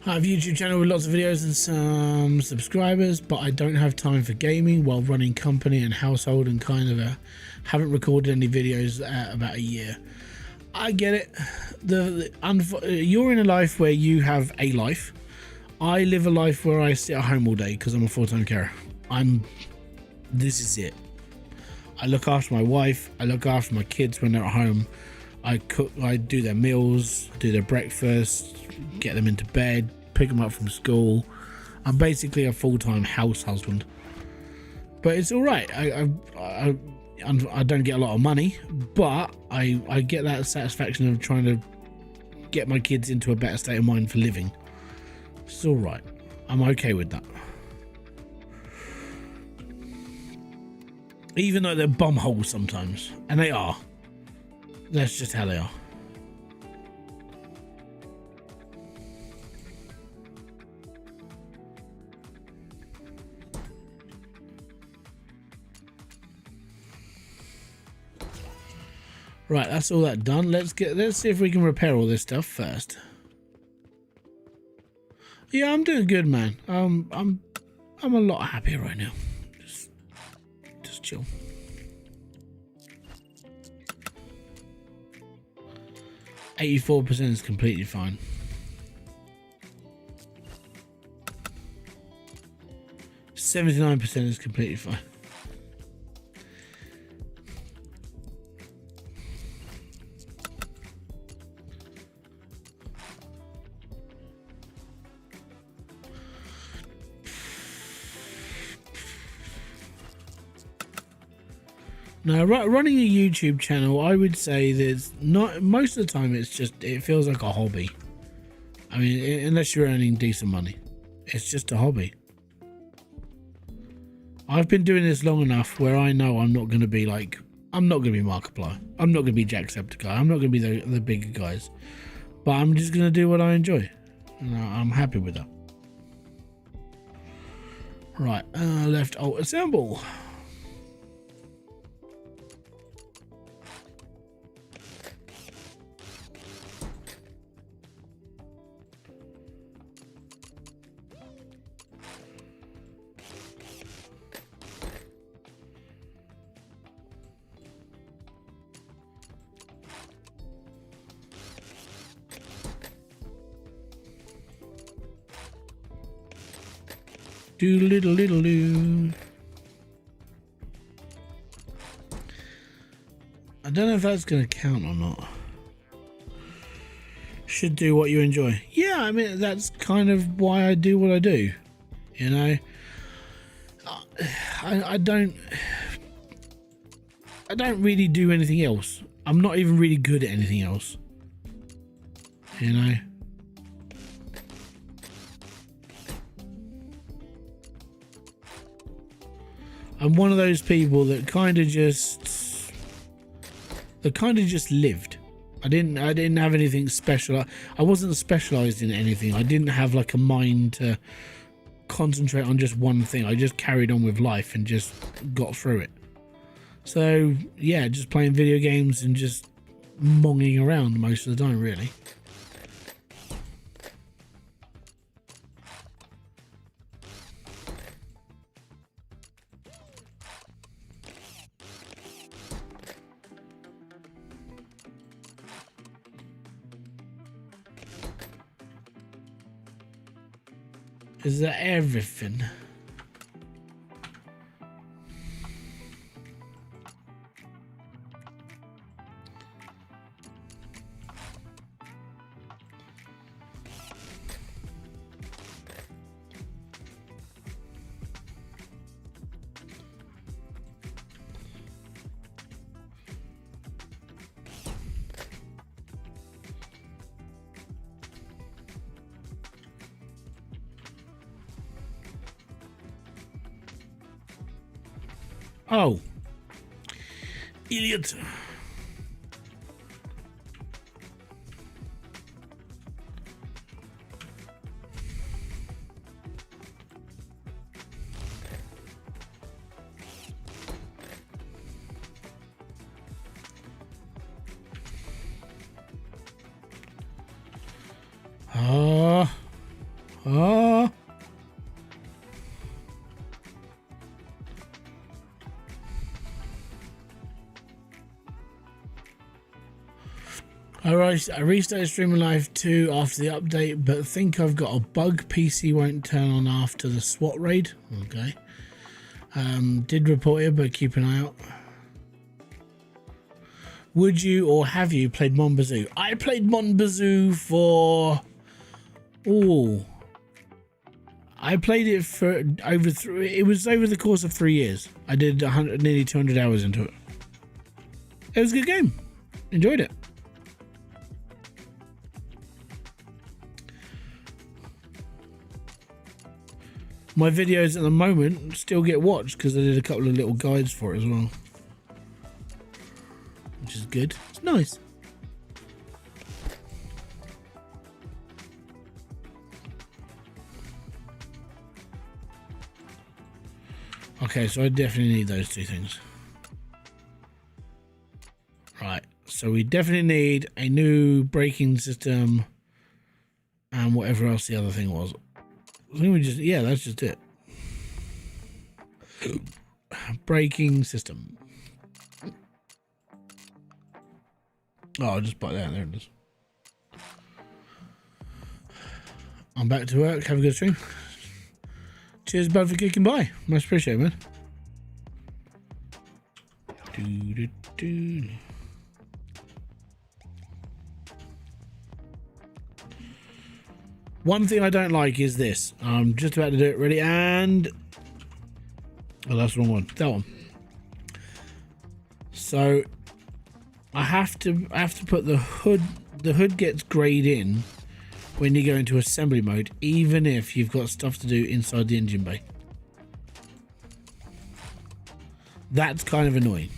I have a YouTube channel with lots of videos and some subscribers, but I don't have time for gaming while running company and household, and kind of haven't recorded any videos about a year. I get it. You're in a life where you have a life. I live a life where I sit at home all day because I'm a full-time carer. This is it. I look after my wife. I look after my kids when they're at home. I cook. I do their meals, do their breakfast, get them into bed, pick them up from school. I'm basically a full-time house husband. But it's all right. I don't get a lot of money, but I get that satisfaction of trying to get my kids into a better state of mind for living. It's all right. I'm okay with that. Even though they're bumholes sometimes, and they are. That's just how they are. Right, that's all that done. Let's see if we can repair all this stuff first. Yeah, I'm doing good, man. I'm a lot happier right now. Just chill. %84% is completely fine. %79% is completely fine. Now, running a YouTube channel, I would say there's not, most of the time it feels like a hobby. I mean, unless you're earning decent money, it's just a hobby. I've been doing this long enough where I know I'm not going to be like, I'm not going to be Markiplier. I'm not going to be Jacksepticeye. I'm not going to be the bigger guys. But I'm just going to do what I enjoy. And I'm happy with that. Right, left alt assemble. Do. I don't know if that's going to count or not. Should do what you enjoy. Yeah, I mean, that's kind of why I do what I do. You know, I don't really do anything else. I'm not even really good at anything else. You know. I'm one of those people that kind of just lived. I didn't have anything special. I wasn't specialized in anything. I didn't have like a mind to concentrate on just one thing. I just carried on with life and just got through it. So yeah, just playing video games and just monging around most of the time, really. Is that everything? Oh. Idiot. Ah. Ah. I restarted streaming live 2 after the update, but think I've got a bug. PC won't turn on after the SWAT raid. Okay. Did report it, but keep an eye out. Would you or have you played Monbazoo? I played Monbazoo for... Oh. I played it for over it was over the course of 3 years. I did nearly 200 hours into it. It was a good game. Enjoyed it. My videos at the moment still get watched because I did a couple of little guides for it as well, which is good. It's nice. Okay, so I definitely need those 2 things. Right, so we definitely need a new braking system and whatever else the other thing was. I think we just, yeah, that's just it. Braking system. Oh, I'll just put that. There it is. I'm back to work. Have a good stream. Cheers, bud, for kicking by. Much appreciated, man. One thing I don't like is this. I'm just about to do it. Ready? And... oh, that's the wrong one. That one. So I have to put the hood. The hood gets grayed in when you go into assembly mode, even if you've got stuff to do inside the engine bay. That's kind of annoying.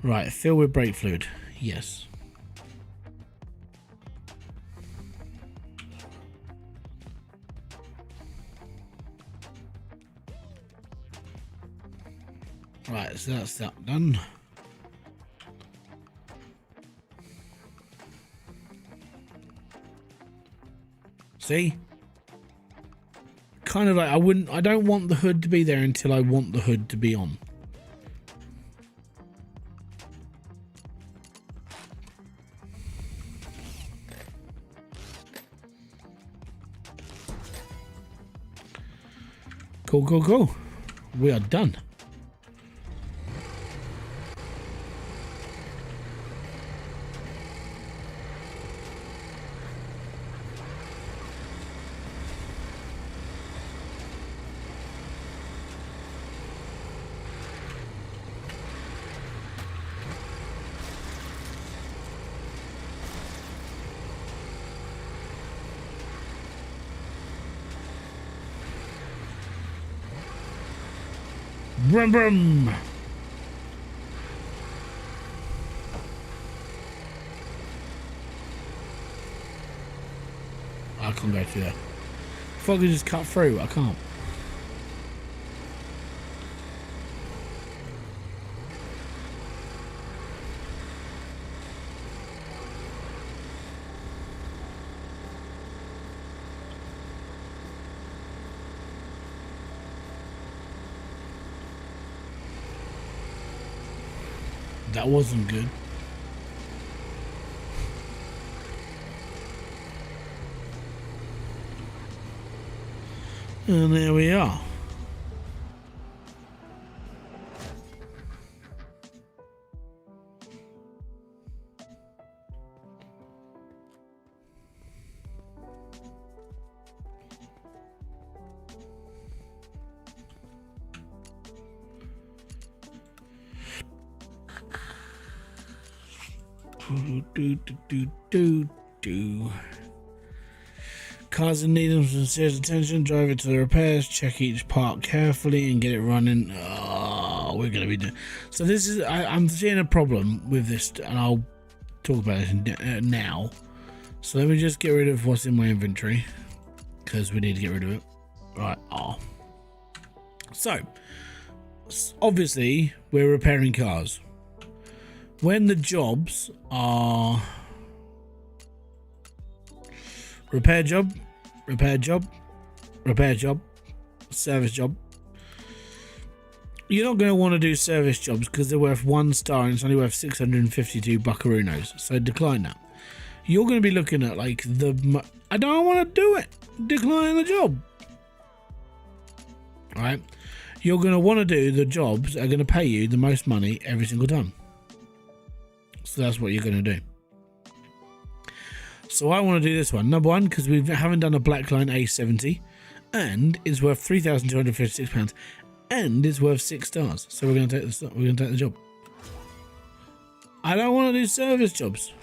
Right, fill with brake fluid. Yes. Right, so that's that done. See? Kind of like I don't want the hood to be there until I want the hood to be on. Cool, cool, cool. We are done. Brum brum. I can't go through there. If I could just cut through, I can't. That wasn't good. And there we are. Do. Cars in need of some serious attention. Drive it to the repairs. Check each part carefully and get it running. Oh, we're going to be doing... So this is... I'm seeing a problem with this, and I'll talk about it now. So let me just get rid of what's in my inventory, because we need to get rid of it. Right. Oh. So, obviously, we're repairing cars. When the jobs are... repair job, repair job, repair job, service job. You're not going to want to do service jobs because they're worth 1 star and it's only worth 652 buckaroos. So decline that. You're going to be looking at like the... I don't want to do it. Decline the job. Alright. You're going to want to do the jobs that are going to pay you the most money every single time. So that's what you're going to do. So I want to do this one. Number one, because we haven't done a Blackline A70, and it's worth £3,256, and it's worth 6 stars. So we're going to take this. We're going to take the job. I don't want to do service jobs.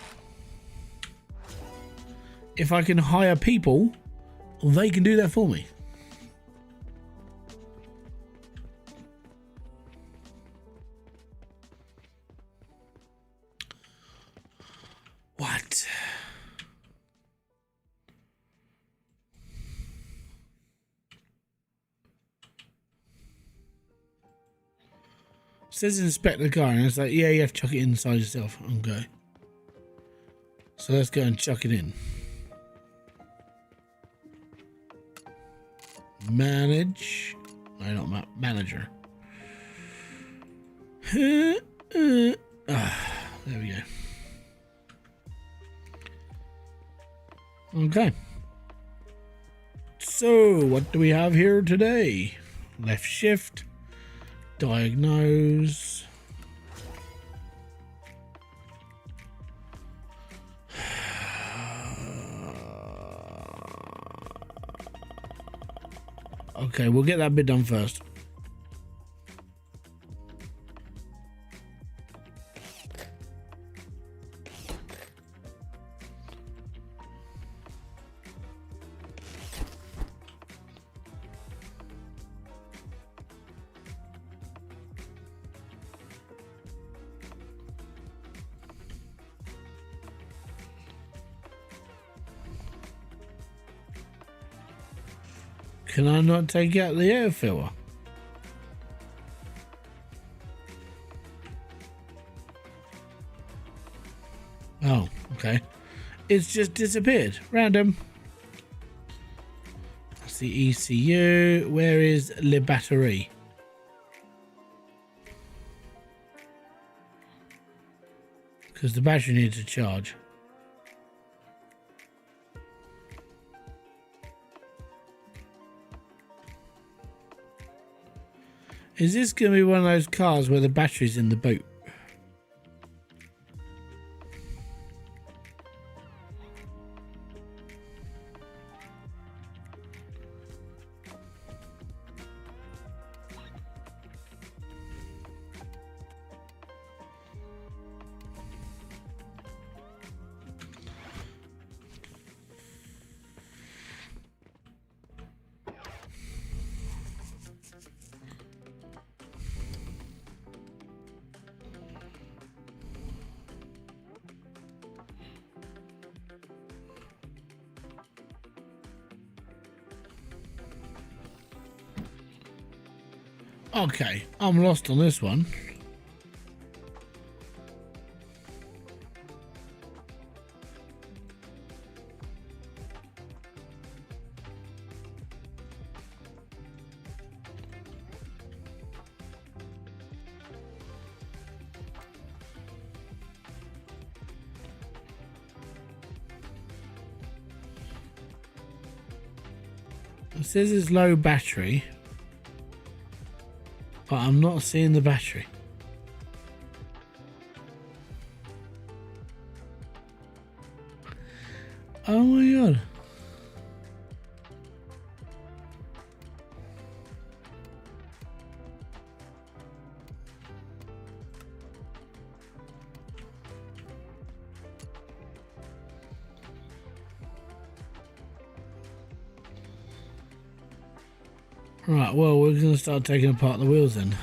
If I can hire people, they can do that for me. What? It says inspect the car, and it's like, yeah, you have to chuck it inside yourself. Okay. So let's go and chuck it in. Manage. No, not manager. There we go. Okay. So, what do we have here today? Left shift. Diagnose. Okay, we'll get that bit done first. Can I not take out the air filler? Oh, okay. It's just disappeared. Random. That's the ECU. Where is Le Batterie? Because the battery needs to charge. Is this going to be one of those cars where the battery's in the boot? Okay, I'm lost on this one. It says it's low battery, but I'm not seeing the battery. Oh my god. Right, well, we're going to start taking apart the wheels then.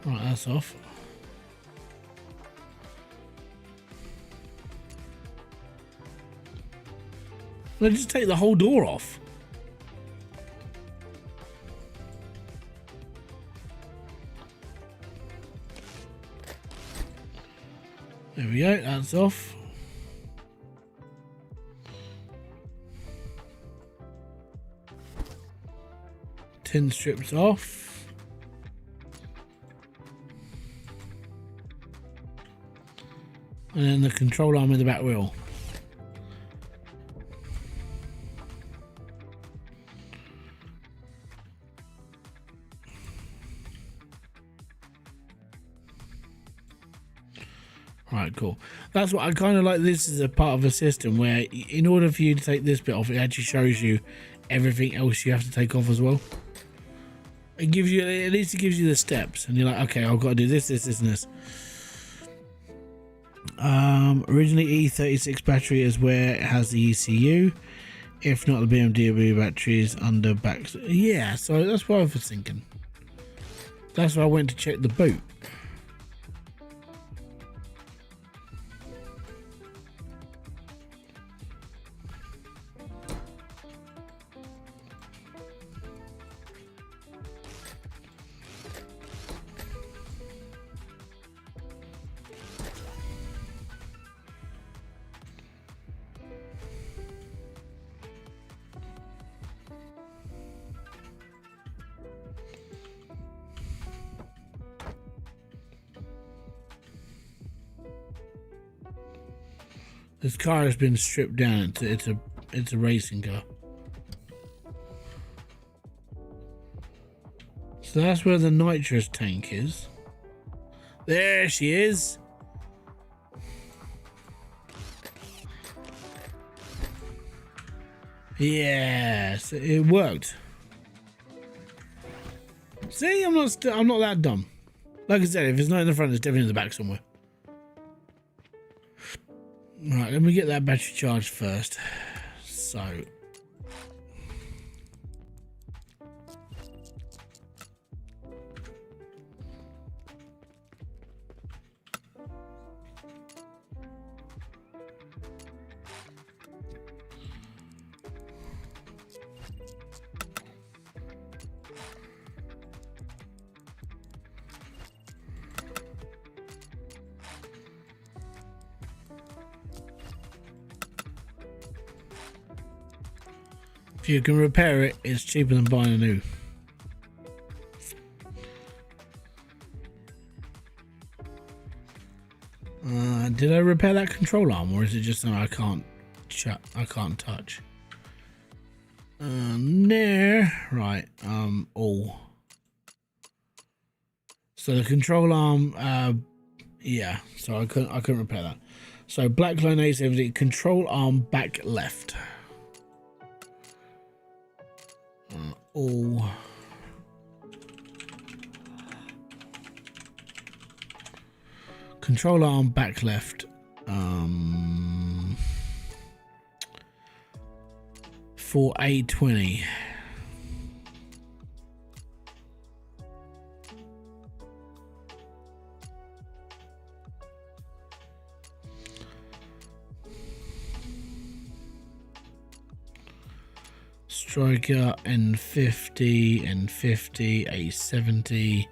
Right, that's off. Let's just take the whole door off. There we go, that's off. Tin strips off. And then the control arm in the back wheel. Right, cool. That's what I kind of like. This is a part of a system where in order for you to take this bit off, it actually shows you everything else you have to take off as well. It gives you, at least it gives you the steps, and you're like, okay, I've got to do this, this, this, and this. Originally E36 battery is where it has the ECU. If not, the BMW batteries under back. Yeah, so that's what I was thinking. That's why I went to check the boot. This car has been stripped down. It's a racing car. So that's where the nitrous tank is. There she is. Yes, it worked. See, I'm not that dumb. Like I said, if it's not in the front, it's definitely in the back somewhere. Right, let me get that battery charged first. So. If you can repair it, it's cheaper than buying a new. Did I repair that control arm, or is it just something I can't touch? There, right. Oh. So the control arm, yeah. So I couldn't repair that. So black line A70 control arm back left. Oh. Control arm back left. 4A20. Striker N50, N50, A70,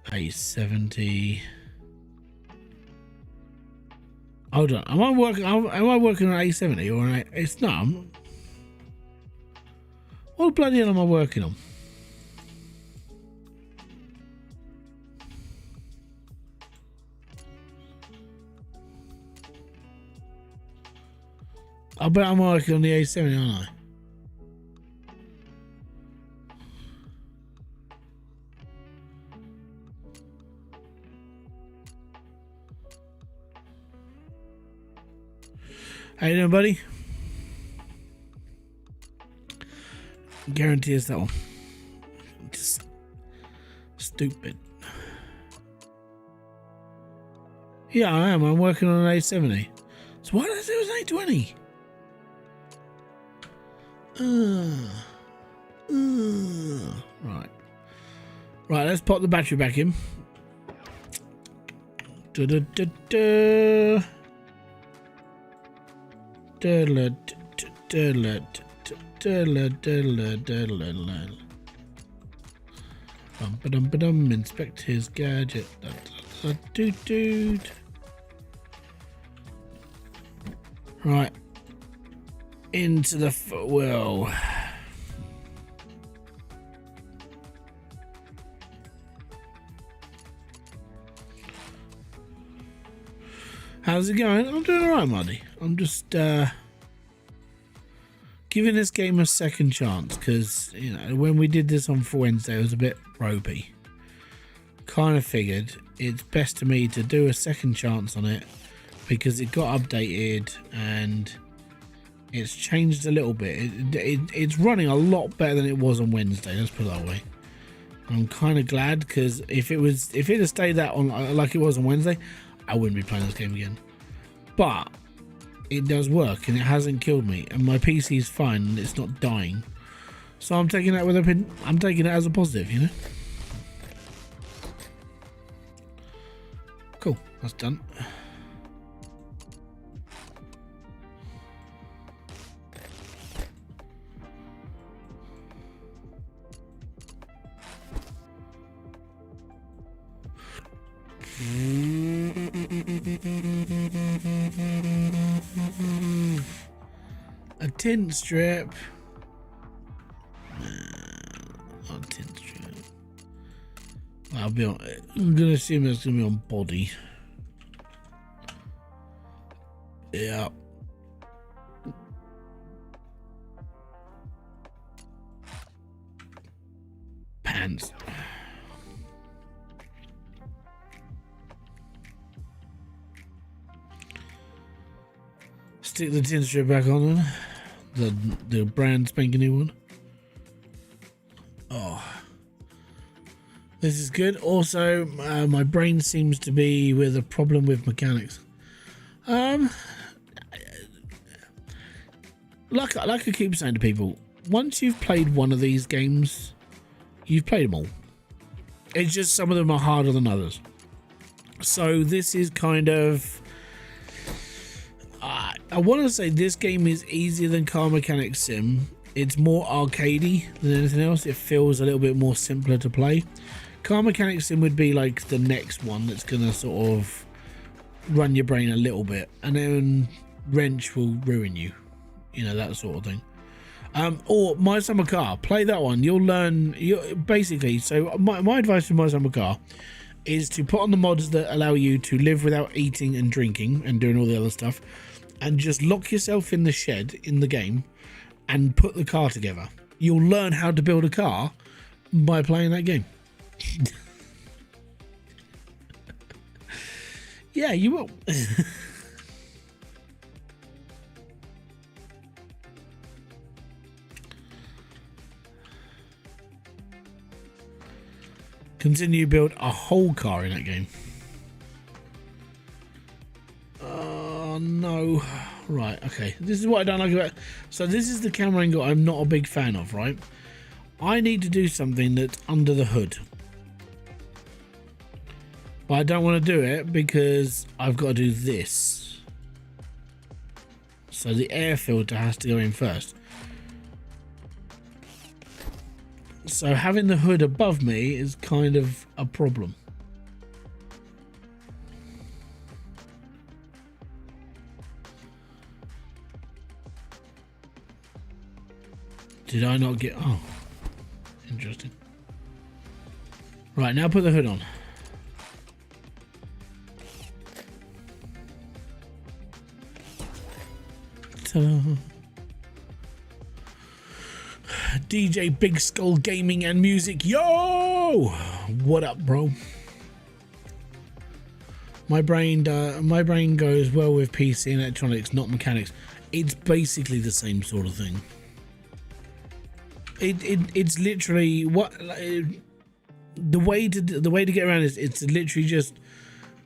A70. Hold on, am I working on A70 or an A? It's not. What bloody hell am I working on? I bet I'm working on the A70, aren't I? How you doing, buddy? Guarantee it's that one. Just stupid. Yeah, I am. I'm working on an A70. So why did I say it was 820? Right. Right, let's pop the battery back in. Inspect his gadget. Right. Into the footwell. How's it going? I'm doing alright, Marty. I'm just giving this game a second chance because, you know, when we did this on Wednesday, it was a bit ropey. Kind of figured it's best to me to do a second chance on it because it got updated and it's changed a little bit. It's running a lot better than it was on Wednesday. Let's put it that way. I'm kind of glad because if it had stayed that on like it was on Wednesday, I wouldn't be playing this game again. But it does work and it hasn't killed me, and my PC is fine and it's not dying. So I'm taking that with a pin. I'm taking it as a positive, you know. Cool, that's done. A tin strip. Not a tin strip. I'll be on. I'm gonna assume it's gonna be on body. Yeah. Pants. Stick the tin strip back on then. The brand spanking new one. Oh, this is good. Also, my brain seems to be with a problem with mechanics. Like I keep saying to people, once you've played one of these games, you've played them all. It's just some of them are harder than others. So this is kind of. I want to say this game is easier than Car Mechanic Sim. It's more arcadey than anything else. It feels a little bit more simpler to play. Car Mechanic Sim would be like the next one that's going to sort of run your brain a little bit. And then Wrench will ruin you. You know, that sort of thing. Or My Summer Car. Play that one. You'll learn. Basically, so my advice for My Summer Car is to put on the mods that allow you to live without eating and drinking and doing all the other stuff. And just lock yourself in the shed in the game and put the car together. You'll learn how to build a car by playing that game. Yeah, you will. Continue build a whole car in that game. Oh no. Right, okay. This is what I don't like about. So this is the camera angle I'm not a big fan of, right? I need to do something that's under the hood. But I don't want to do it because I've got to do this. So the air filter has to go in first. So having the hood above me is kind of a problem. Did I not get... Oh, interesting. Right, now put the hood on. Ta-da. DJ Big Skull Gaming and Music. Yo! What up, bro? My brain goes well with PC and electronics, not mechanics. It's basically the same sort of thing. It's literally what the way to get around is it's literally just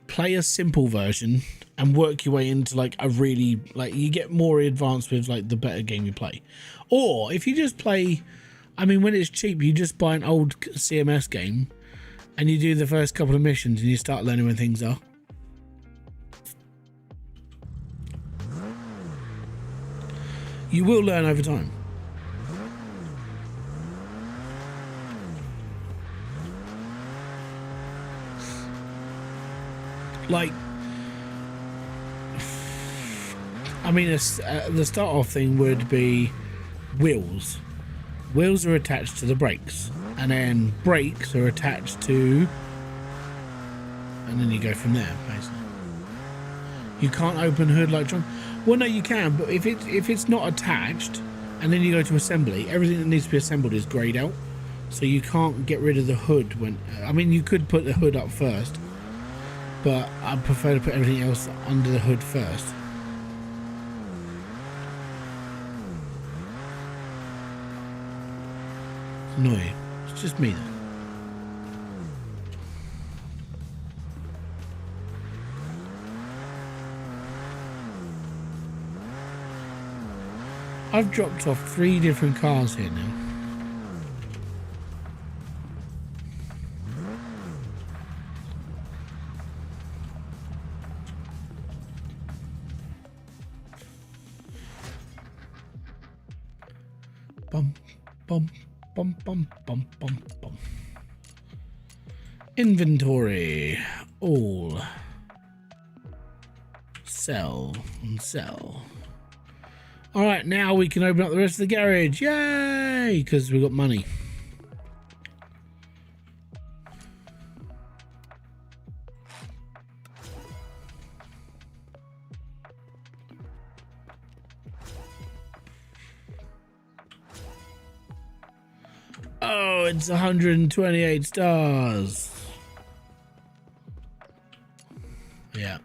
play a simple version and work your way into like a really, like, you get more advanced with like the better game you play. Or if you just play, I mean, when it's cheap, you just buy an old CMS game and you do the first couple of missions and you start learning where things are. You will learn over time. Like, I mean, the start off thing would be wheels. Wheels are attached to the brakes, and then brakes are attached to, and then you go from there, basically. You can't open hood like John. Well, no, you can, but if it's not attached, and then you go to assembly, everything that needs to be assembled is greyed out, so you can't get rid of the hood when. I mean, you could put the hood up first, but I prefer to put everything else under the hood first. It's annoying. It's just me though. I've dropped off 3 different cars here now. Bum, bum, bum, bum, bum, bum, bum. Inventory. All. Sell and sell. Alright, now we can open up the rest of the garage. Yay! Because we've got money. Oh, it's 128 stars. Yeah.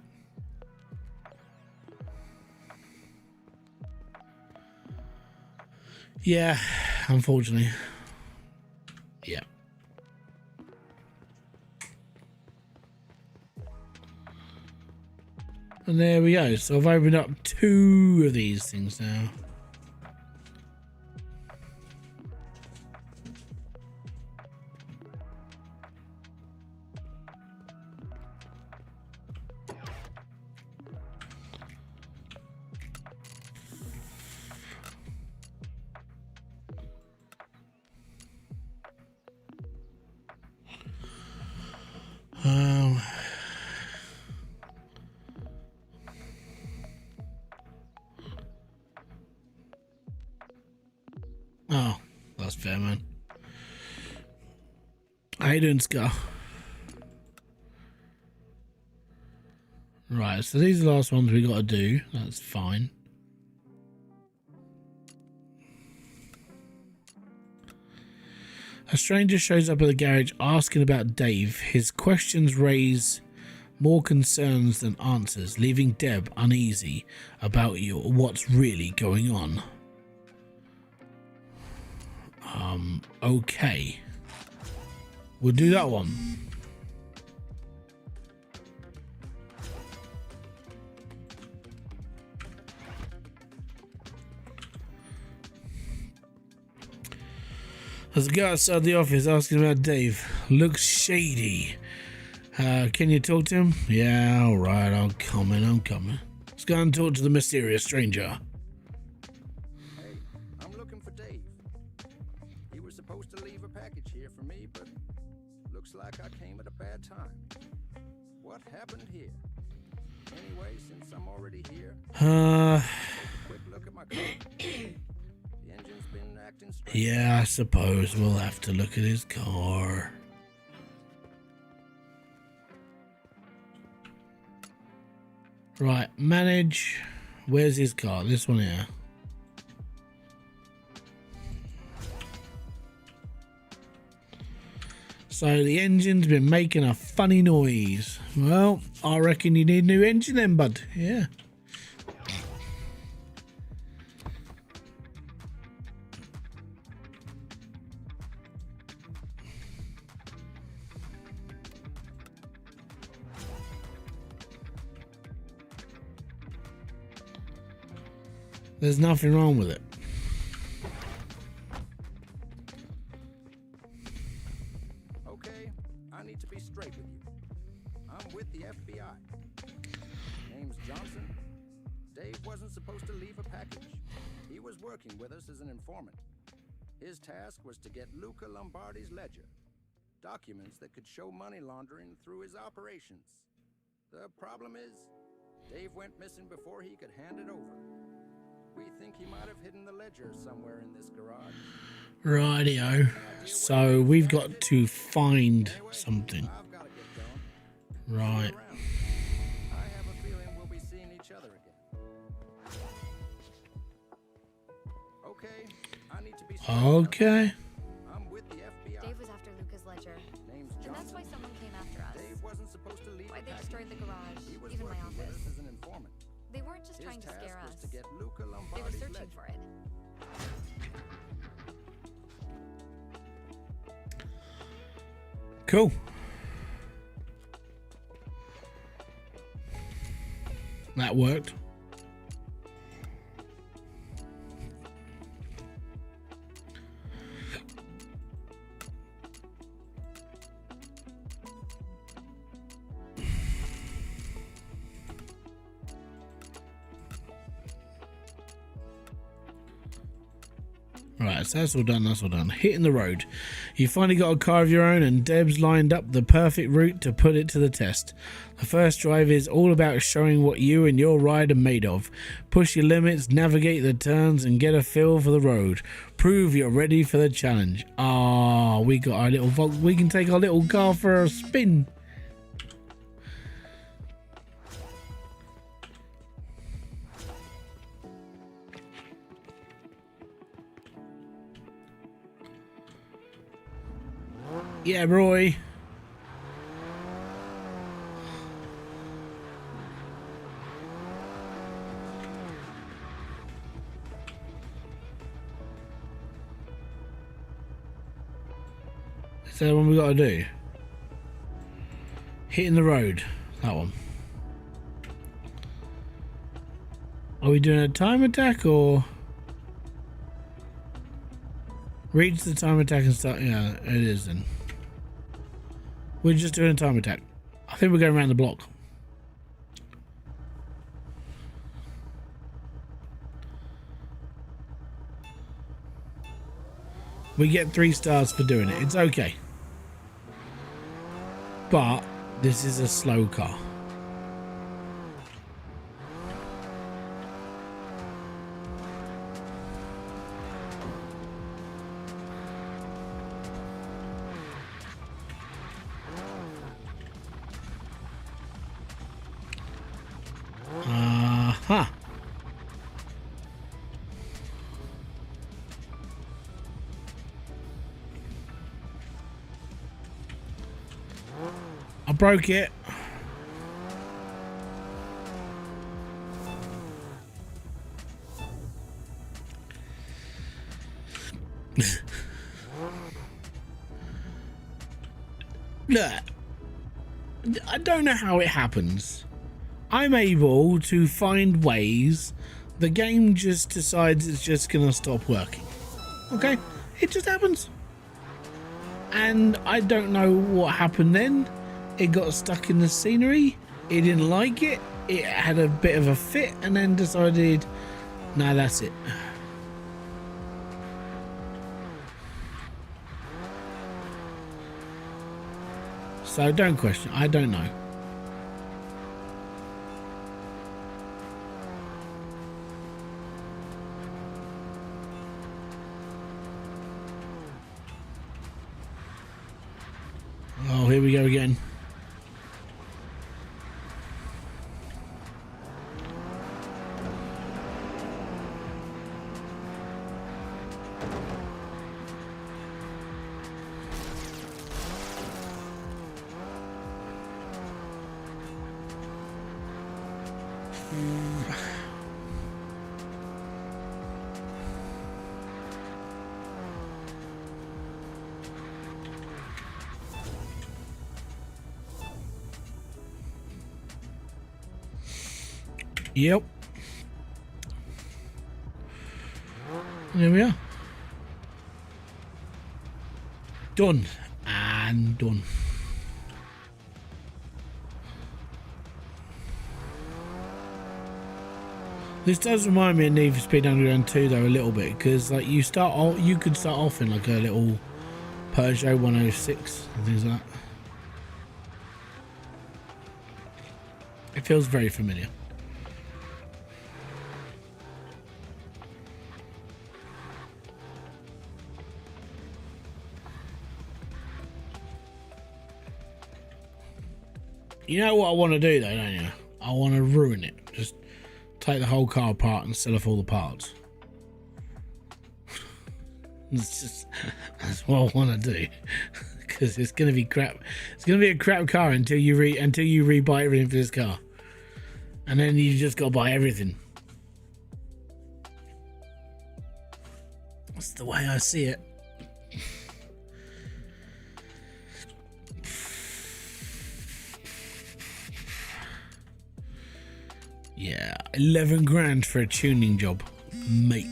Yeah, unfortunately. Yeah. And there we go. So I've opened up 2 of these things now. Oh, that's fair, man. How you doing, Scar? Right, so these are the last ones we got to do. That's fine. A stranger shows up at the garage asking about Dave. His questions raise more concerns than answers, leaving Deb uneasy about what's really going on. Okay. We'll do that one. There's a guy outside the office asking about Dave. Looks shady. Can you talk to him? Yeah, alright, I'm coming. Let's go and talk to the mysterious stranger. Hey, I'm looking for Dave. He was supposed to leave a package here for me, but looks like I came at a bad time. What happened here? Anyway, since I'm already here, quick look at my car. The engine's been acting strange. Yeah, I suppose we'll have to look at his car. Right, manage. Where's his car? This one here. So the engine's been making a funny noise. Well, I reckon you need a new engine then, bud. Yeah. There's nothing wrong with it. Okay, I need to be straight with you. I'm with the FBI. Name's Johnson. Dave wasn't supposed to leave a package. He was working with us as an informant. His task was to get Luca Lombardi's ledger. Documents that could show money laundering through his operations. The problem is, Dave went missing before he could hand it over. We think he might have hidden the ledger somewhere in this garage. Rightio. So we've got to find something. I've got to get going. Right. I have a feeling we'll be seeing each other again. Okay, I need to be straight. Okay. I'm with the FBI. Dave was after Luca's ledger. Name's And that's why Johnson. someone came after us. Dave wasn't supposed to leave Why a they package. destroyed the garage, He was even my working with office. us as an informant. They weren't just His trying to task scare was us. to get Luca They were Lombardi's searching ledger. for it. Cool. That worked. Right, so that's all done, that's all done. Hitting the road. You finally got a car of your own and Deb's lined up the perfect route to put it to the test. The first drive is all about showing what you and your ride are made of. Push your limits, navigate the turns and get a feel for the road. Prove you're ready for the challenge. Ah, we got our little we can take our little car for a spin. Yeah, Roy. Is that what we got to do? Hitting the road. That one. Are we doing a time attack or reach the time attack and start? Yeah, it is then. We're just doing a time attack. I think we're going around the block. We get 3 stars for doing it. It's okay. But this is a slow car. Aha. I broke it. Look, I don't know how it happens. I'm able to find ways. The game just decides it's just gonna stop working. Okay, it just happens. And I don't know what happened then. It got stuck in the scenery. It didn't like it. It had a bit of a fit and then decided, no, that's it. So don't question. I don't know. Oh, here we go again. Yep. And there we are. Done. And done. This does remind me of Need for Speed Underground 2 though a little bit, because like you could start off in like a little Peugeot 106 and things like that. It feels very familiar. You know what I want to do though, don't you? I want to ruin it. Just take the whole car apart and sell off all the parts. That's what I want to do. Because it's gonna be crap. It's gonna be a crap car until you rebuy everything for this car, and then you just gotta buy everything. That's the way I see it. Yeah, 11 grand for a tuning job, mate.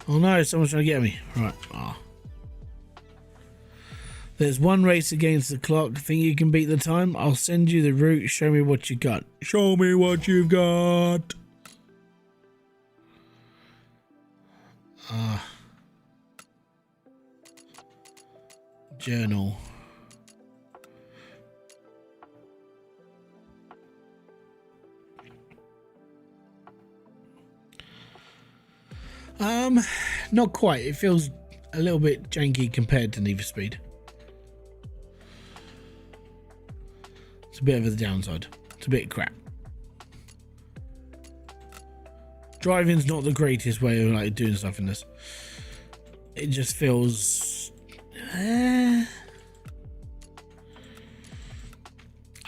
Oh no, someone's trying to get me. Right. Oh. There's one race against the clock. Think you can beat the time? I'll send you the route. Show me what you got. Show me what you've got. Journal. Not quite. It feels a little bit janky compared to Need for Speed. It's a bit of a downside. It's a bit crap. Driving's not the greatest way of like doing stuff in this. It just feels. I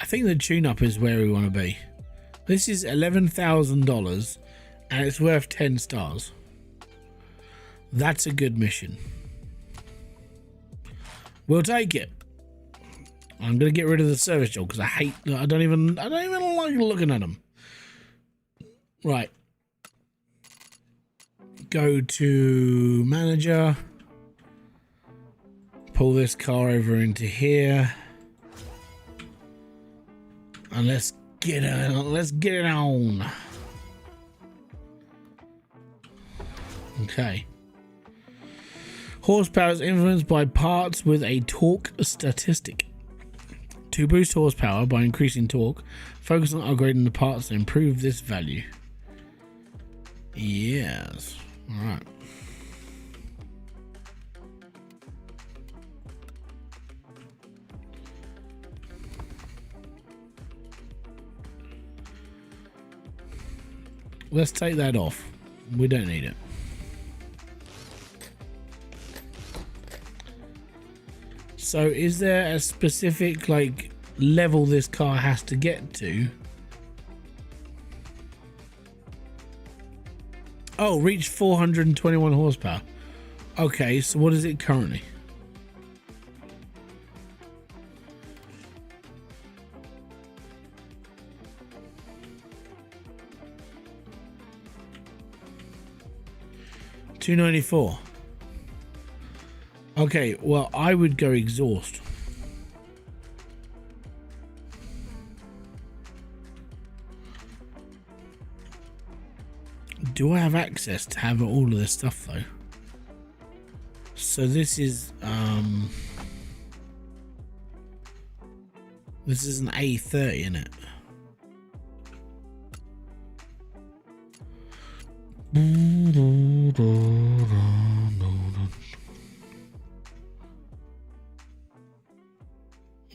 think the tune-up is where we want to be. This is $11,000 and it's worth 10 stars. That's a good mission. We'll take it. I'm gonna get rid of the service job because I don't even like looking at them. Right. Go to manager. Pull this car over into here. And let's get it on. Okay. Horsepower is influenced by parts with a torque statistic. To boost horsepower by increasing torque, focus on upgrading the parts to improve this value. Yes. Alright. Let's take that off. We don't need it. So is there a specific like level this car has to get to? Oh, reach 421 horsepower. Okay, so what is it currently? $294. Okay, well, I would go exhaust. Do I have access to have all of this stuff though? So this is an A30, isn't it?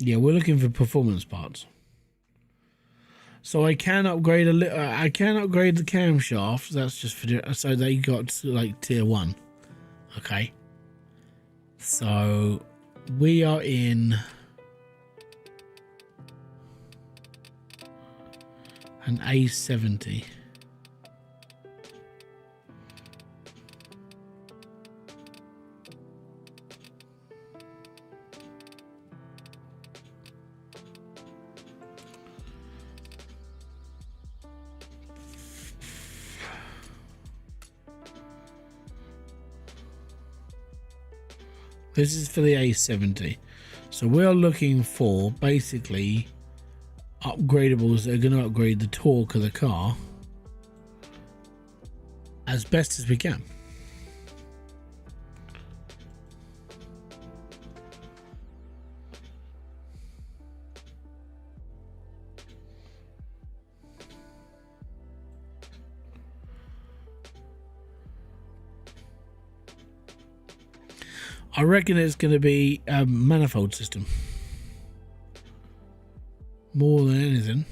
Yeah, we're looking for performance parts. So I can upgrade a little. I can upgrade the camshafts. That's just for so they got like tier 1. Okay. So we are in an A70. This is for the A70. So we're looking for basically upgradables that are going to upgrade the torque of the car as best as we can. I reckon it's going to be a manifold system more than anything.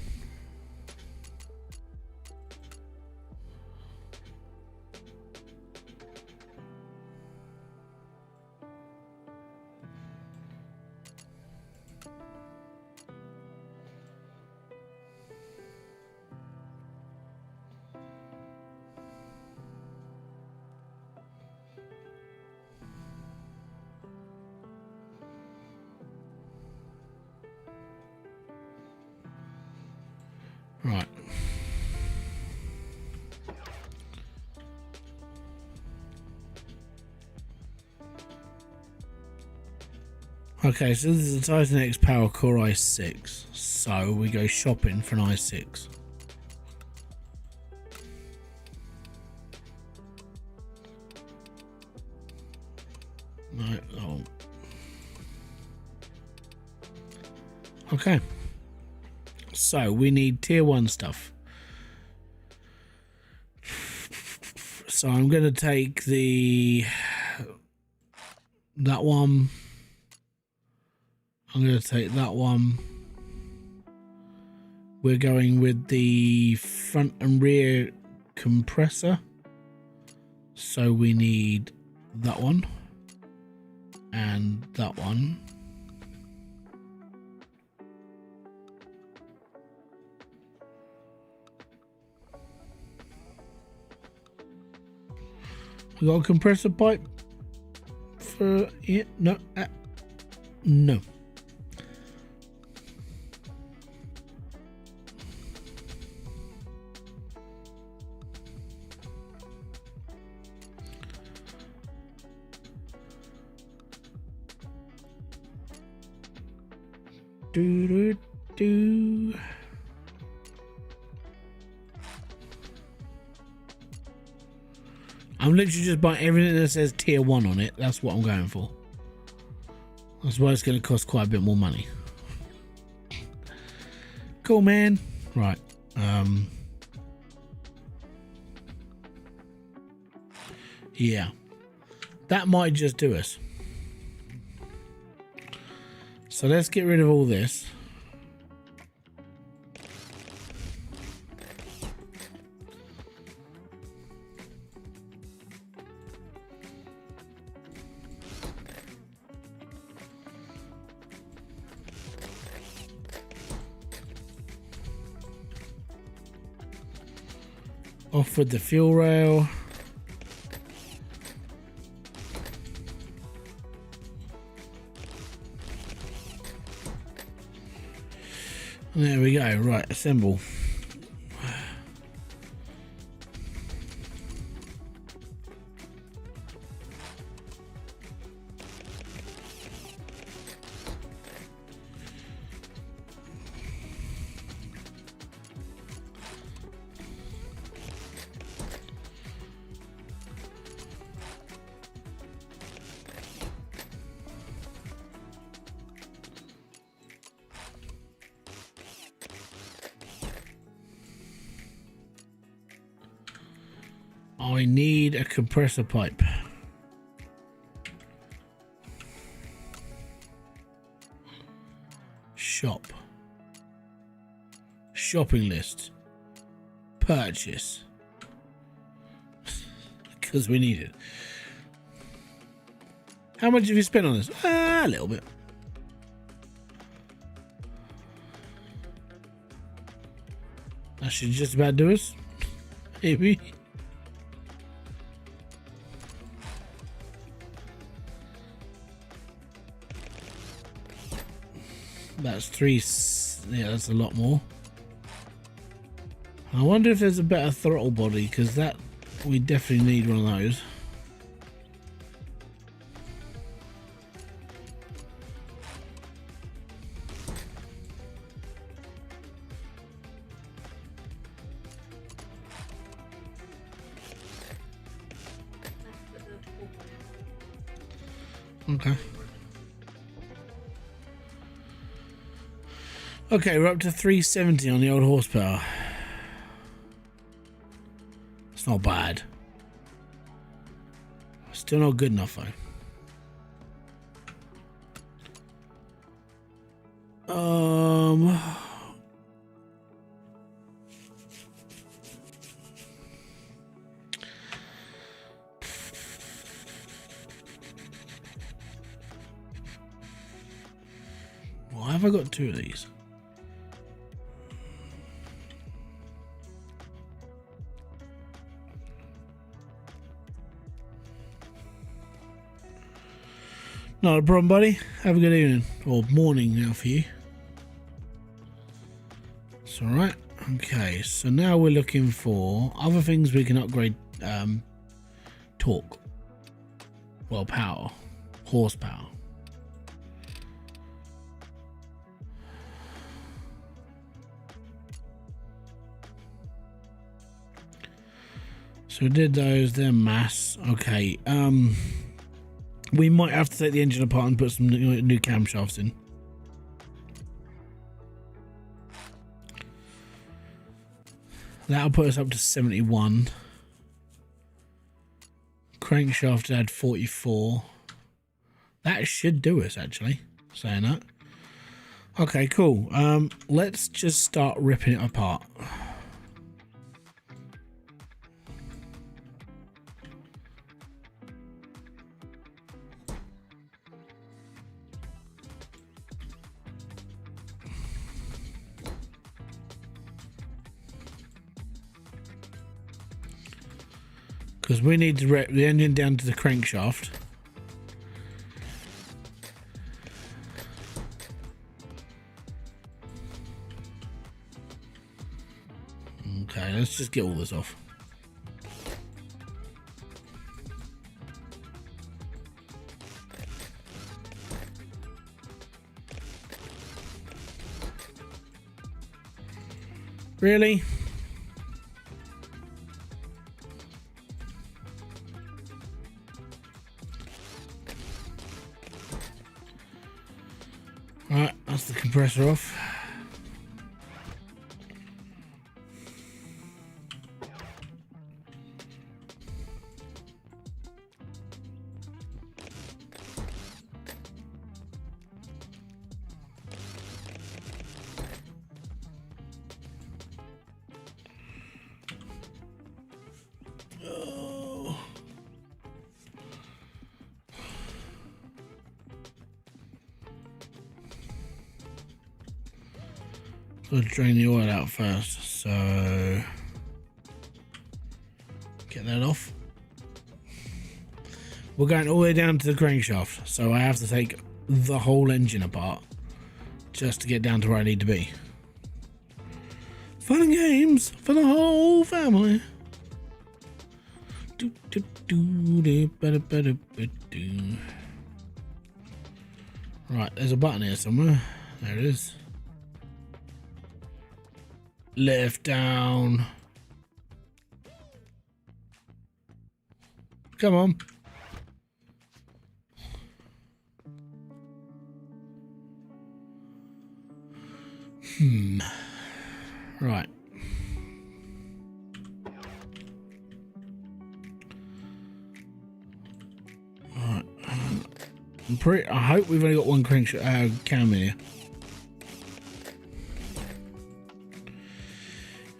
Right. Okay, so this is a Titan X Power Core i6. So we go shopping for an i6. No, oh. Okay. So we need tier 1 stuff. So I'm going to take that one. I'm going to take that one. We're going with the front and rear compressor. So we need that one and that one. We got a compressor pipe for it? No, no. Do. I'm literally just buying everything that says tier 1 on it. That's what I'm going for. That's why it's going to cost quite a bit more money. Cool, man. Right. Yeah. That might just do us. So let's get rid of all this. Off with the fuel rail. There we go. Right, assemble. I need a compressor pipe. Shop. Shopping list. Purchase. Because we need it. How much have you spent on this? A little bit. That should just about do us. Maybe. That's 3. Yeah, that's a lot more. I wonder if there's a better throttle body, because that we definitely need one of those. Okay. Okay, we're up to 370 on the old horsepower. It's not bad. Still not good enough though. Why have I got two of these? Not a problem, buddy. Have a good evening. Or morning now for you. It's alright. Okay, so now we're looking for other things we can upgrade. Torque. Well, power. Horsepower. So we did those, they're mass. Okay, we might have to take the engine apart and put some new camshafts in. That'll put us up to 71. Crankshaft had 44. That should do us, actually, saying that. Okay, cool. Let's just start ripping it apart. Because we need to rip the engine down to the crankshaft. Okay, let's just get all this off. Really? Right, that's the compressor off. Gotta drain the oil out first, so get that off. We're going all the way down to the crankshaft, so I have to take the whole engine apart just to get down to where I need to be. Fun and games for the whole family. Right, there's a button here somewhere. There it is. Lift down. Come on. Right. Right. I hope we've only got one cam in here.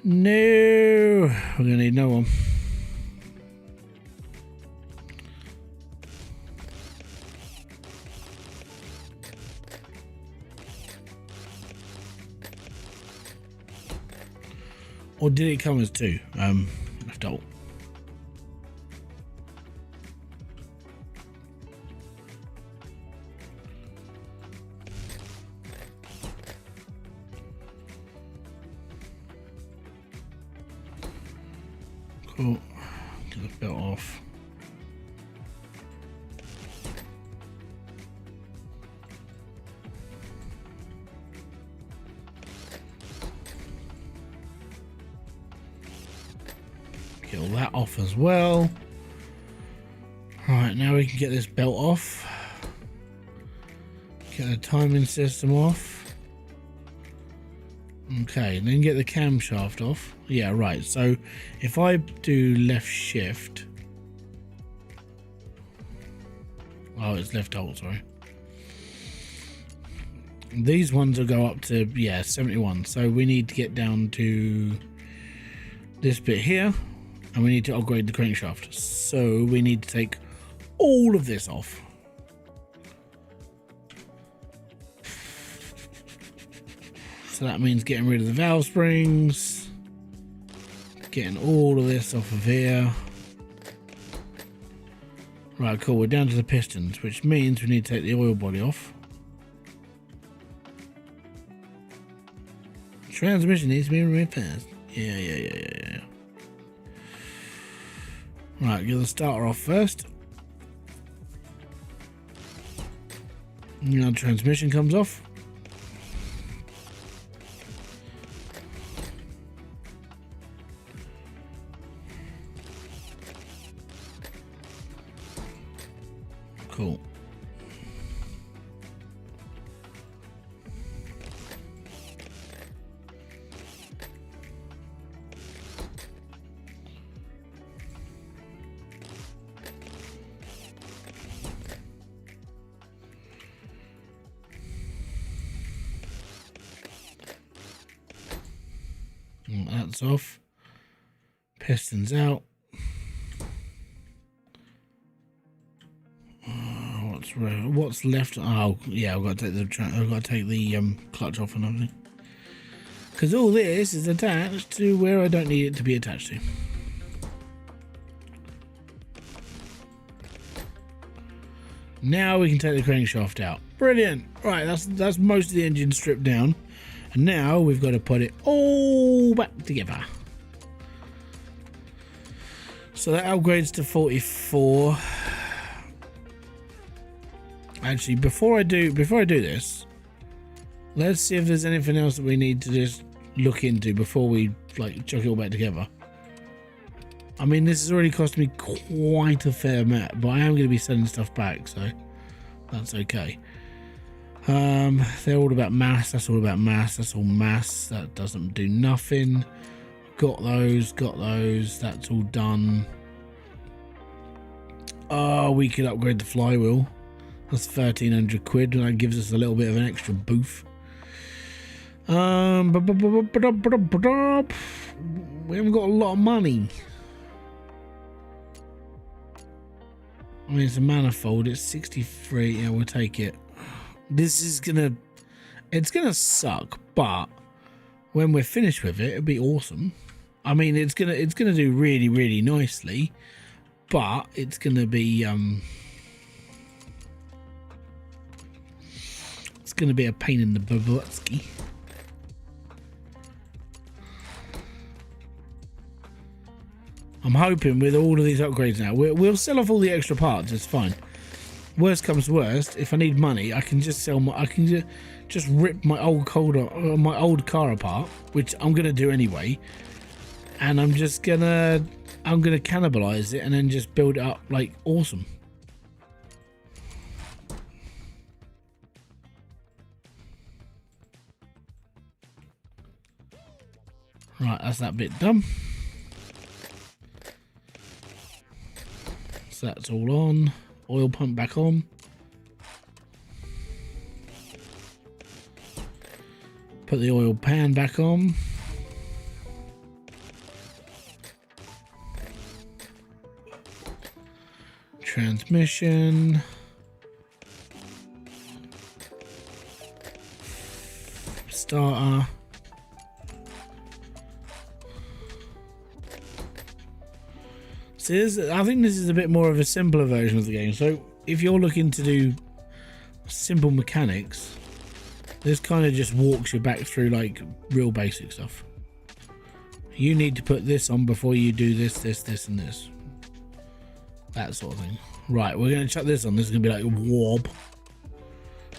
No, we're gonna need no one. Or did it come as two? Left out. Cool. Get the belt off. Get all that off as well. Right, now we can get this belt off. Get the timing system off. Okay, then get the camshaft off. Yeah, right. So if I do left shift. Oh, it's left alt, sorry. These ones will go up to, yeah, 71. So we need to get down to this bit here. And we need to upgrade the crankshaft. So we need to take all of this off. So that means getting rid of the valve springs, getting all of this off of here. Right, cool, we're down to the pistons, which means we need to take the oil body off. Transmission needs to be repaired. Yeah. Right, get the starter off first. Now the transmission comes off. Cool. That's off. Pistons out. What's left? Oh yeah, I've got to take the clutch off and everything. Because all this is attached to where I don't need it to be attached to. Now we can take the crankshaft out. Brilliant. Right, that's most of the engine stripped down. And now we've got to put it all back together. So that upgrades to 44. Actually, before I do this, let's see if there's anything else that we need to just look into before we like chuck it all back together. I mean, this has already cost me quite a fair amount, but I am going to be sending stuff back, so that's okay. They're all about mass. That's all about mass. That's all mass. That doesn't do nothing. Got those. That's all done. Oh, we could upgrade the flywheel. That's 1,300 quid, and that gives us a little bit of an extra boof. We haven't got a lot of money. I mean, it's a manifold. It's 63. Yeah, we'll take it. This is gonna, it's gonna suck, but when we're finished with it, it'll be awesome. I mean, it's gonna do really, really nicely, but it's gonna be it's gonna be a pain in the buttski. I'm hoping with all of these upgrades now, we'll sell off all the extra parts. It's fine. Worst comes to worst, if I need money, I can just sell my. I can just rip my old car apart, which I'm gonna do anyway, and I'm gonna cannibalize it and then just build it up like awesome. Right, that's that bit done. So that's all on. Oil pump back on. Put the oil pan back on. Transmission. Starter. So I think this is a bit more of a simpler version of the game. So if you're looking to do simple mechanics, this kind of just walks you back through like real basic stuff. You need to put this on before you do this, this, and this. That sort of thing. Right, we're going to chuck this on. This is going to be like warp.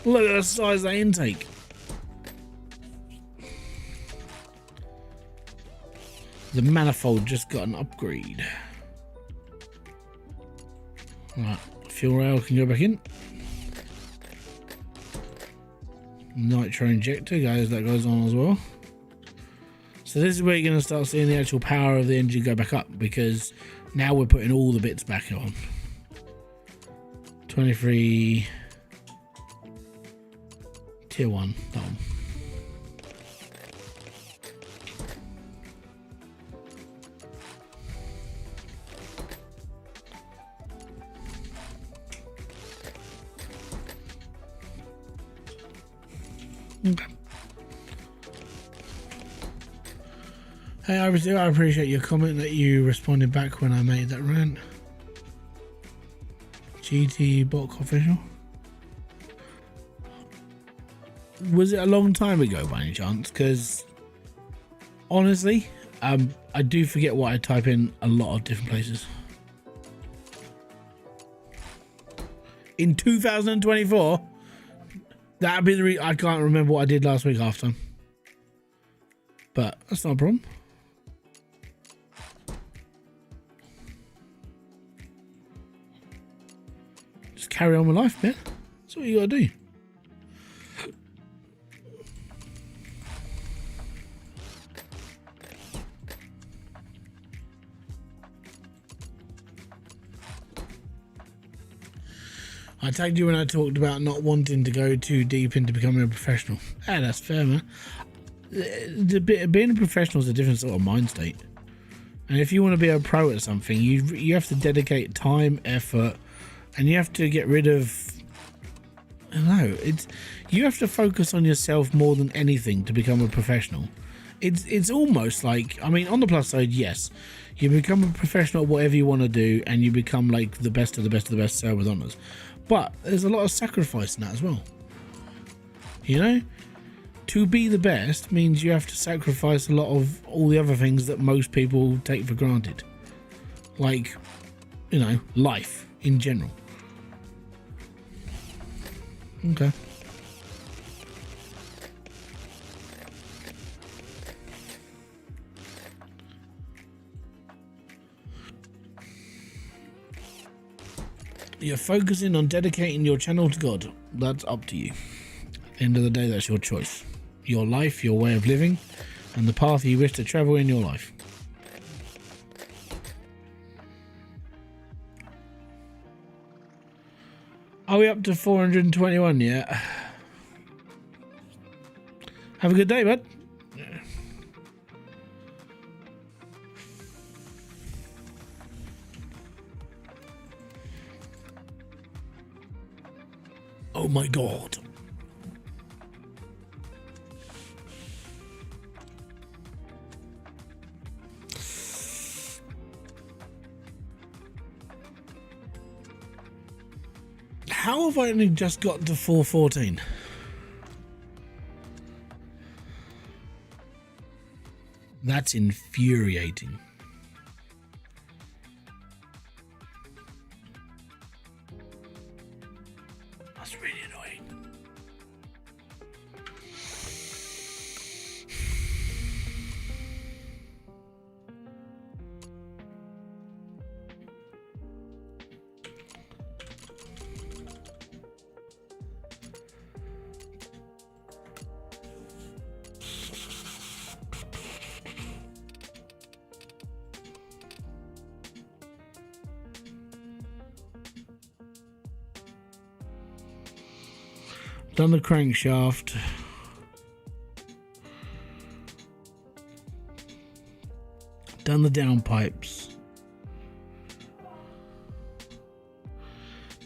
Look at the size of that intake. The manifold just got an upgrade. Right, fuel rail can go back in. Nitro injector that goes on as well. So this is where you're going to start seeing the actual power of the engine go back up, because now we're putting all the bits back on. 23 tier 1, that one. Okay. Hey, I appreciate your comment that you responded back when I made that rant. GT bot official. Was it a long time ago by any chance? Because honestly, I do forget what I type in a lot of different places. In 2024, that'd be the I can't remember what I did last week half time. But that's not a problem. Just carry on with life, man. That's what you gotta do. I tagged you when I talked about not wanting to go too deep into becoming a professional. Ah, that's fair, man. Being a professional is a different sort of mind state. And if you want to be a pro at something, you have to dedicate time, effort, and you have to get rid of... I don't know. You have to focus on yourself more than anything to become a professional. It's almost like, I mean, on the plus side, yes, you become a professional at whatever you want to do, and you become like the best of the best of the best, sail with honours. But there's a lot of sacrifice in that as well. You know? To be the best means you have to sacrifice a lot of all the other things that most people take for granted. Like, you know, life in general. Okay. You're focusing on dedicating your channel to God. That's up to you. At the end of the day, that's your choice. Your life, your way of living, and the path you wish to travel in your life. Are we up to 421 yet? Have a good day, bud. Oh my god. How have I only just got to 414? That's infuriating. That's really annoying. Done the crankshaft. Done the downpipes.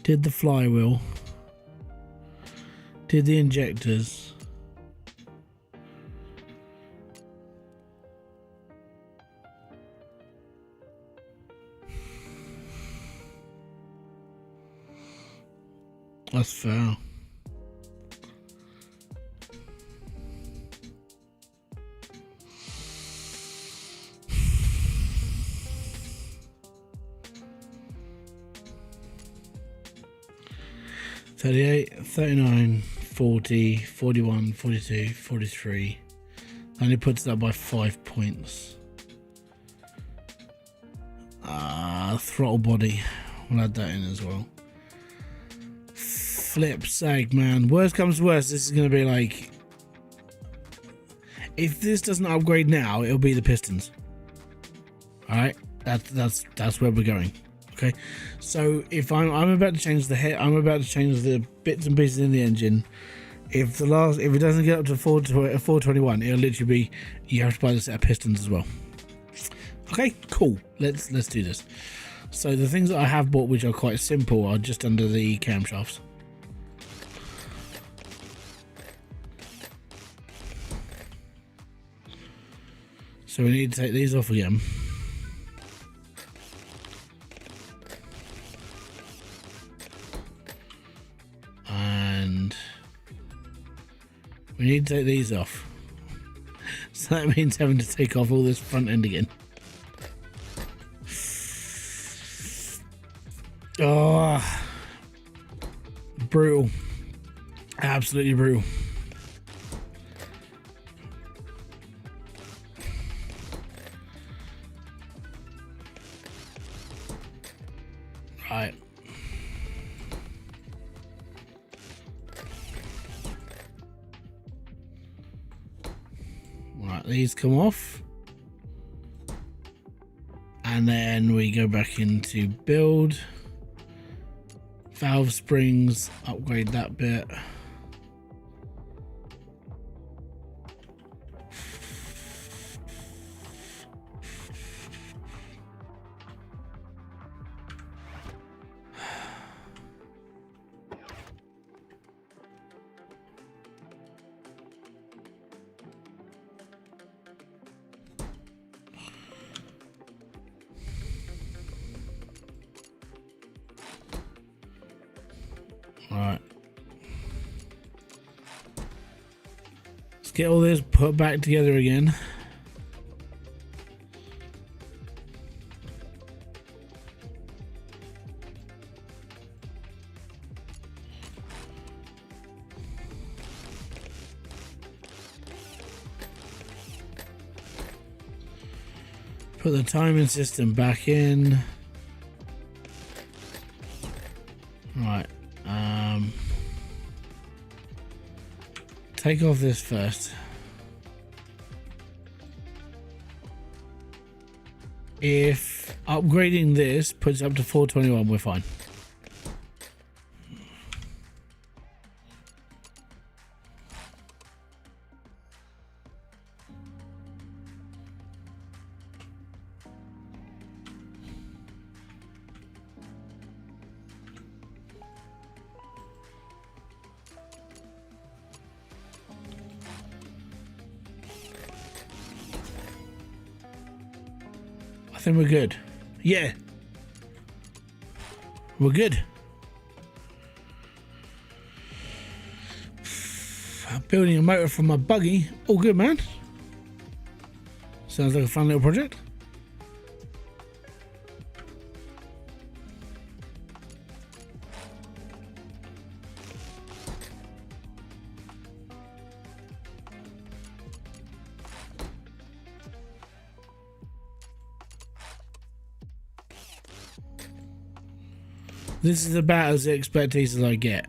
Did the flywheel. Did the injectors. That's fair. $38, $39, $40, $41, $42, $43. Only puts that by 5 points. Throttle body. We'll add that in as well. flip's sake, man. Worst comes to worst, this is going to be like... If this doesn't upgrade now, it'll be the pistons. Alright? That's where we're going. Okay? So, if I'm about to change the head... I'm about to change the bits and pieces in the engine. If it doesn't get up to 421, it'll literally be... You have to buy the set of pistons as well. Okay? Cool. Let's do this. So, the things that I have bought, which are quite simple, are just under the camshafts. So we need to take these off again. And we need to take these off. So that means having to take off all this front end again. Oh, brutal. Absolutely brutal. Right. Right, these come off. And then we go back into build. Valve springs, upgrade that bit. Alright. Let's get all this put back together again. Put the timing system back in. Right. Take off this first. If upgrading this puts it up to 421, we're fine. I think we're good. Yeah. We're good. I'm building a motor from my buggy. All good, man. Sounds like a fun little project. This is about as expertise as I get.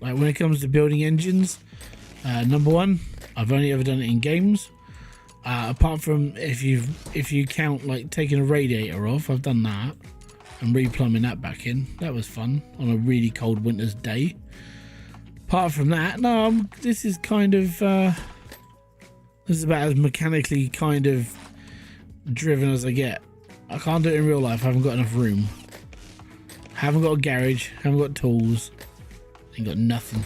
Like when it comes to building engines, number one, I've only ever done it in games. Apart from if you count like taking a radiator off, I've done that and replumbing that back in. That was fun on a really cold winter's day. Apart from that, no, this is kind of this is about as mechanically kind of driven as I get. I can't do it in real life. I haven't got enough room. Haven't got a garage, haven't got tools, ain't got nothing.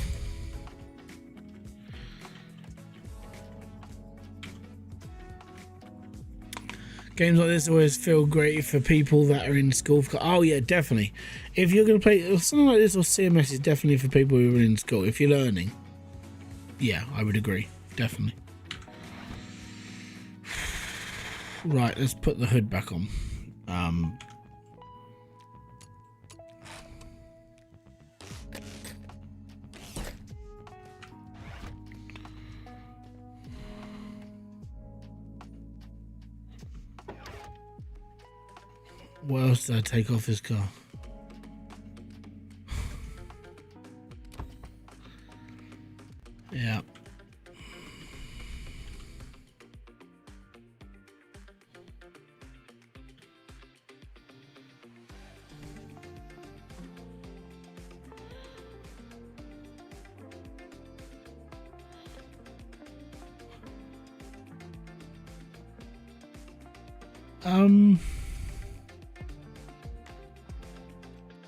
Games like this always feel great for people that are in school. Oh yeah, definitely. If you're going to play something like this, or CMS is definitely for people who are in school. If you're learning, yeah, I would agree, definitely. Right, let's put the hood back on. What else did I take off this car? I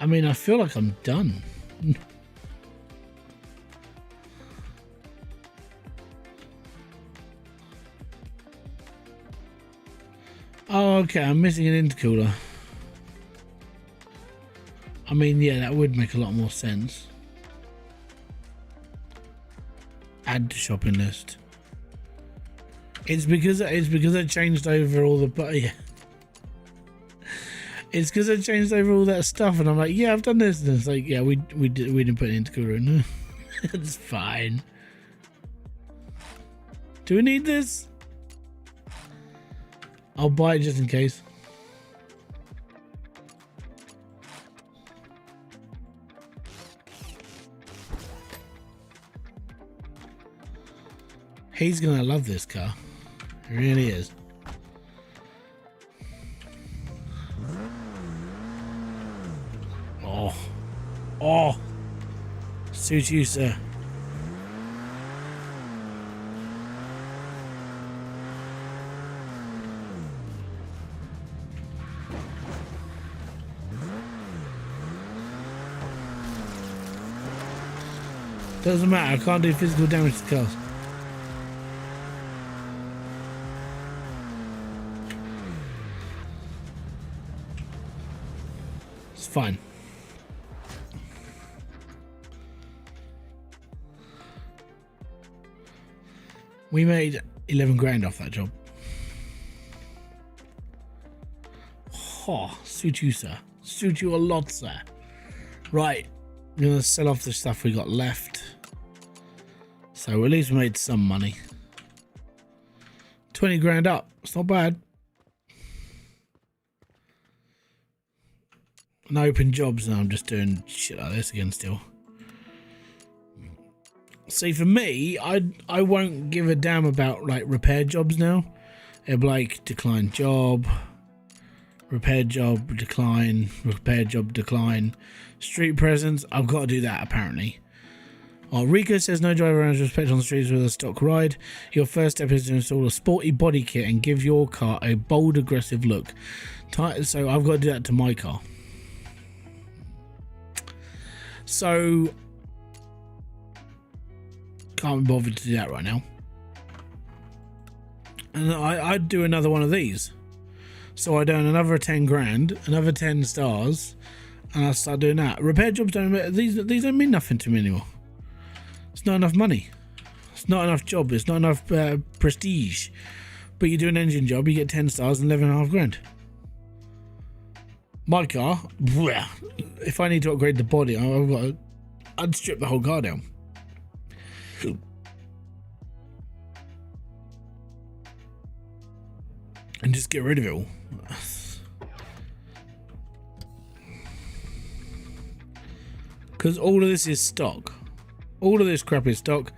mean, I feel like I'm done. Oh, okay, I'm missing an intercooler. I mean, yeah, that would make a lot more sense. Add to shopping list. It's because I changed over all the yeah. It's because I changed over all that stuff, and I'm like, yeah, I've done this, and it's like, yeah, we didn't put an intercooler in. It's fine. Do we need this? I'll buy it just in case. He's gonna love this car. He really is. Oh, suit you, sir. Doesn't matter, I can't do physical damage to cars. It's fine. We made 11 grand off that job. Oh, suit you, sir. Suit you a lot, sir. Right, I'm gonna sell off the stuff we got left. So at least we made some money. 20 grand up. It's not bad. And open jobs, and I'm just doing shit like this again still. See, for me, I won't give a damn about like repair jobs now. It'll be like decline job, repair job, decline, repair job, decline. Street presence, I've got to do that apparently. Oh, Rico says no driver earns respect on the streets with a stock ride. Your first step is to install a sporty body kit and give your car a bold, aggressive look. So I've got to do that to my car. So can't be bothered to do that right now. And I'd do another one of these. So I do another 10 grand, another 10 stars, and I start doing that. Repair jobs these don't mean nothing to me anymore. It's not enough money. It's not enough job. It's not enough prestige. But you do an engine job, you get 10 stars and 11.5 grand. My car, if I need to upgrade the body, I'd strip the whole car down. And just get rid of it all. Because all of this is stock. All of this crap is stock.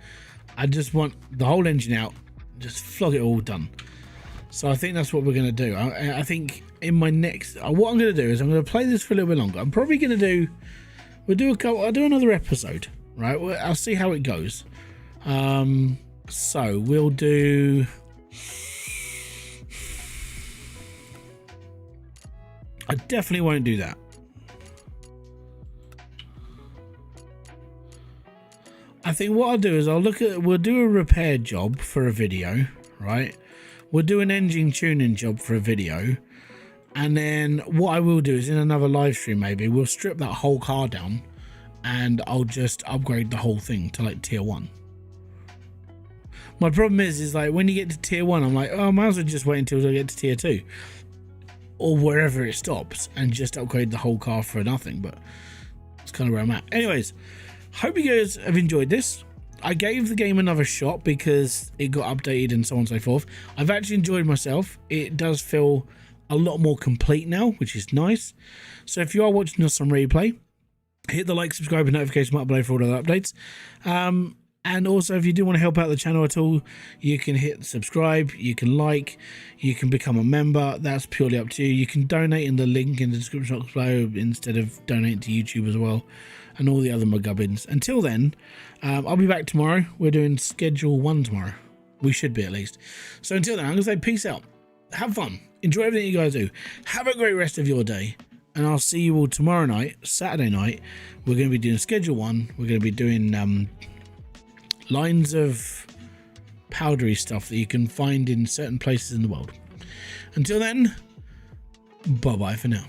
I just want the whole engine out. Just flog it all done. So I think that's what we're going to do. I think in my next... what I'm going to do is I'm going to play this for a little bit longer. I'm probably going to do... I'll do another episode. Right? I'll see how it goes. So we'll do... I definitely won't do that. I think what I'll do is we'll do a repair job for a video, right? We'll do an engine tuning job for a video. And then what I will do is in another live stream maybe, we'll strip that whole car down and I'll just upgrade the whole thing to like tier 1. My problem is like when you get to tier 1, I'm like, oh, I might as well just wait until I get to tier 2. Or wherever it stops and just upgrade the whole car for nothing. But it's kind of where I'm at. Anyways, hope you guys have enjoyed this. I gave the game another shot because it got updated and so on and so forth. I've actually enjoyed myself. It does feel a lot more complete now, which is nice. So if you are watching us on replay, hit the like, subscribe and notification button below for all the updates. And also, if you do want to help out the channel at all, you can hit subscribe, you can like, you can become a member. That's purely up to you. You can donate in the link in the description box below instead of donating to YouTube as well, and all the other mugubbins. Until then, I'll be back tomorrow. We're doing schedule 1 tomorrow. We should be at least. So until then, I'm going to say peace out. have fun. Enjoy everything you guys do. Have a great rest of your day. And I'll see you all tomorrow night, Saturday night. We're going to be doing Schedule 1. We're going to be doing lines of powdery stuff that you can find in certain places in the world. Until then, bye-bye for now.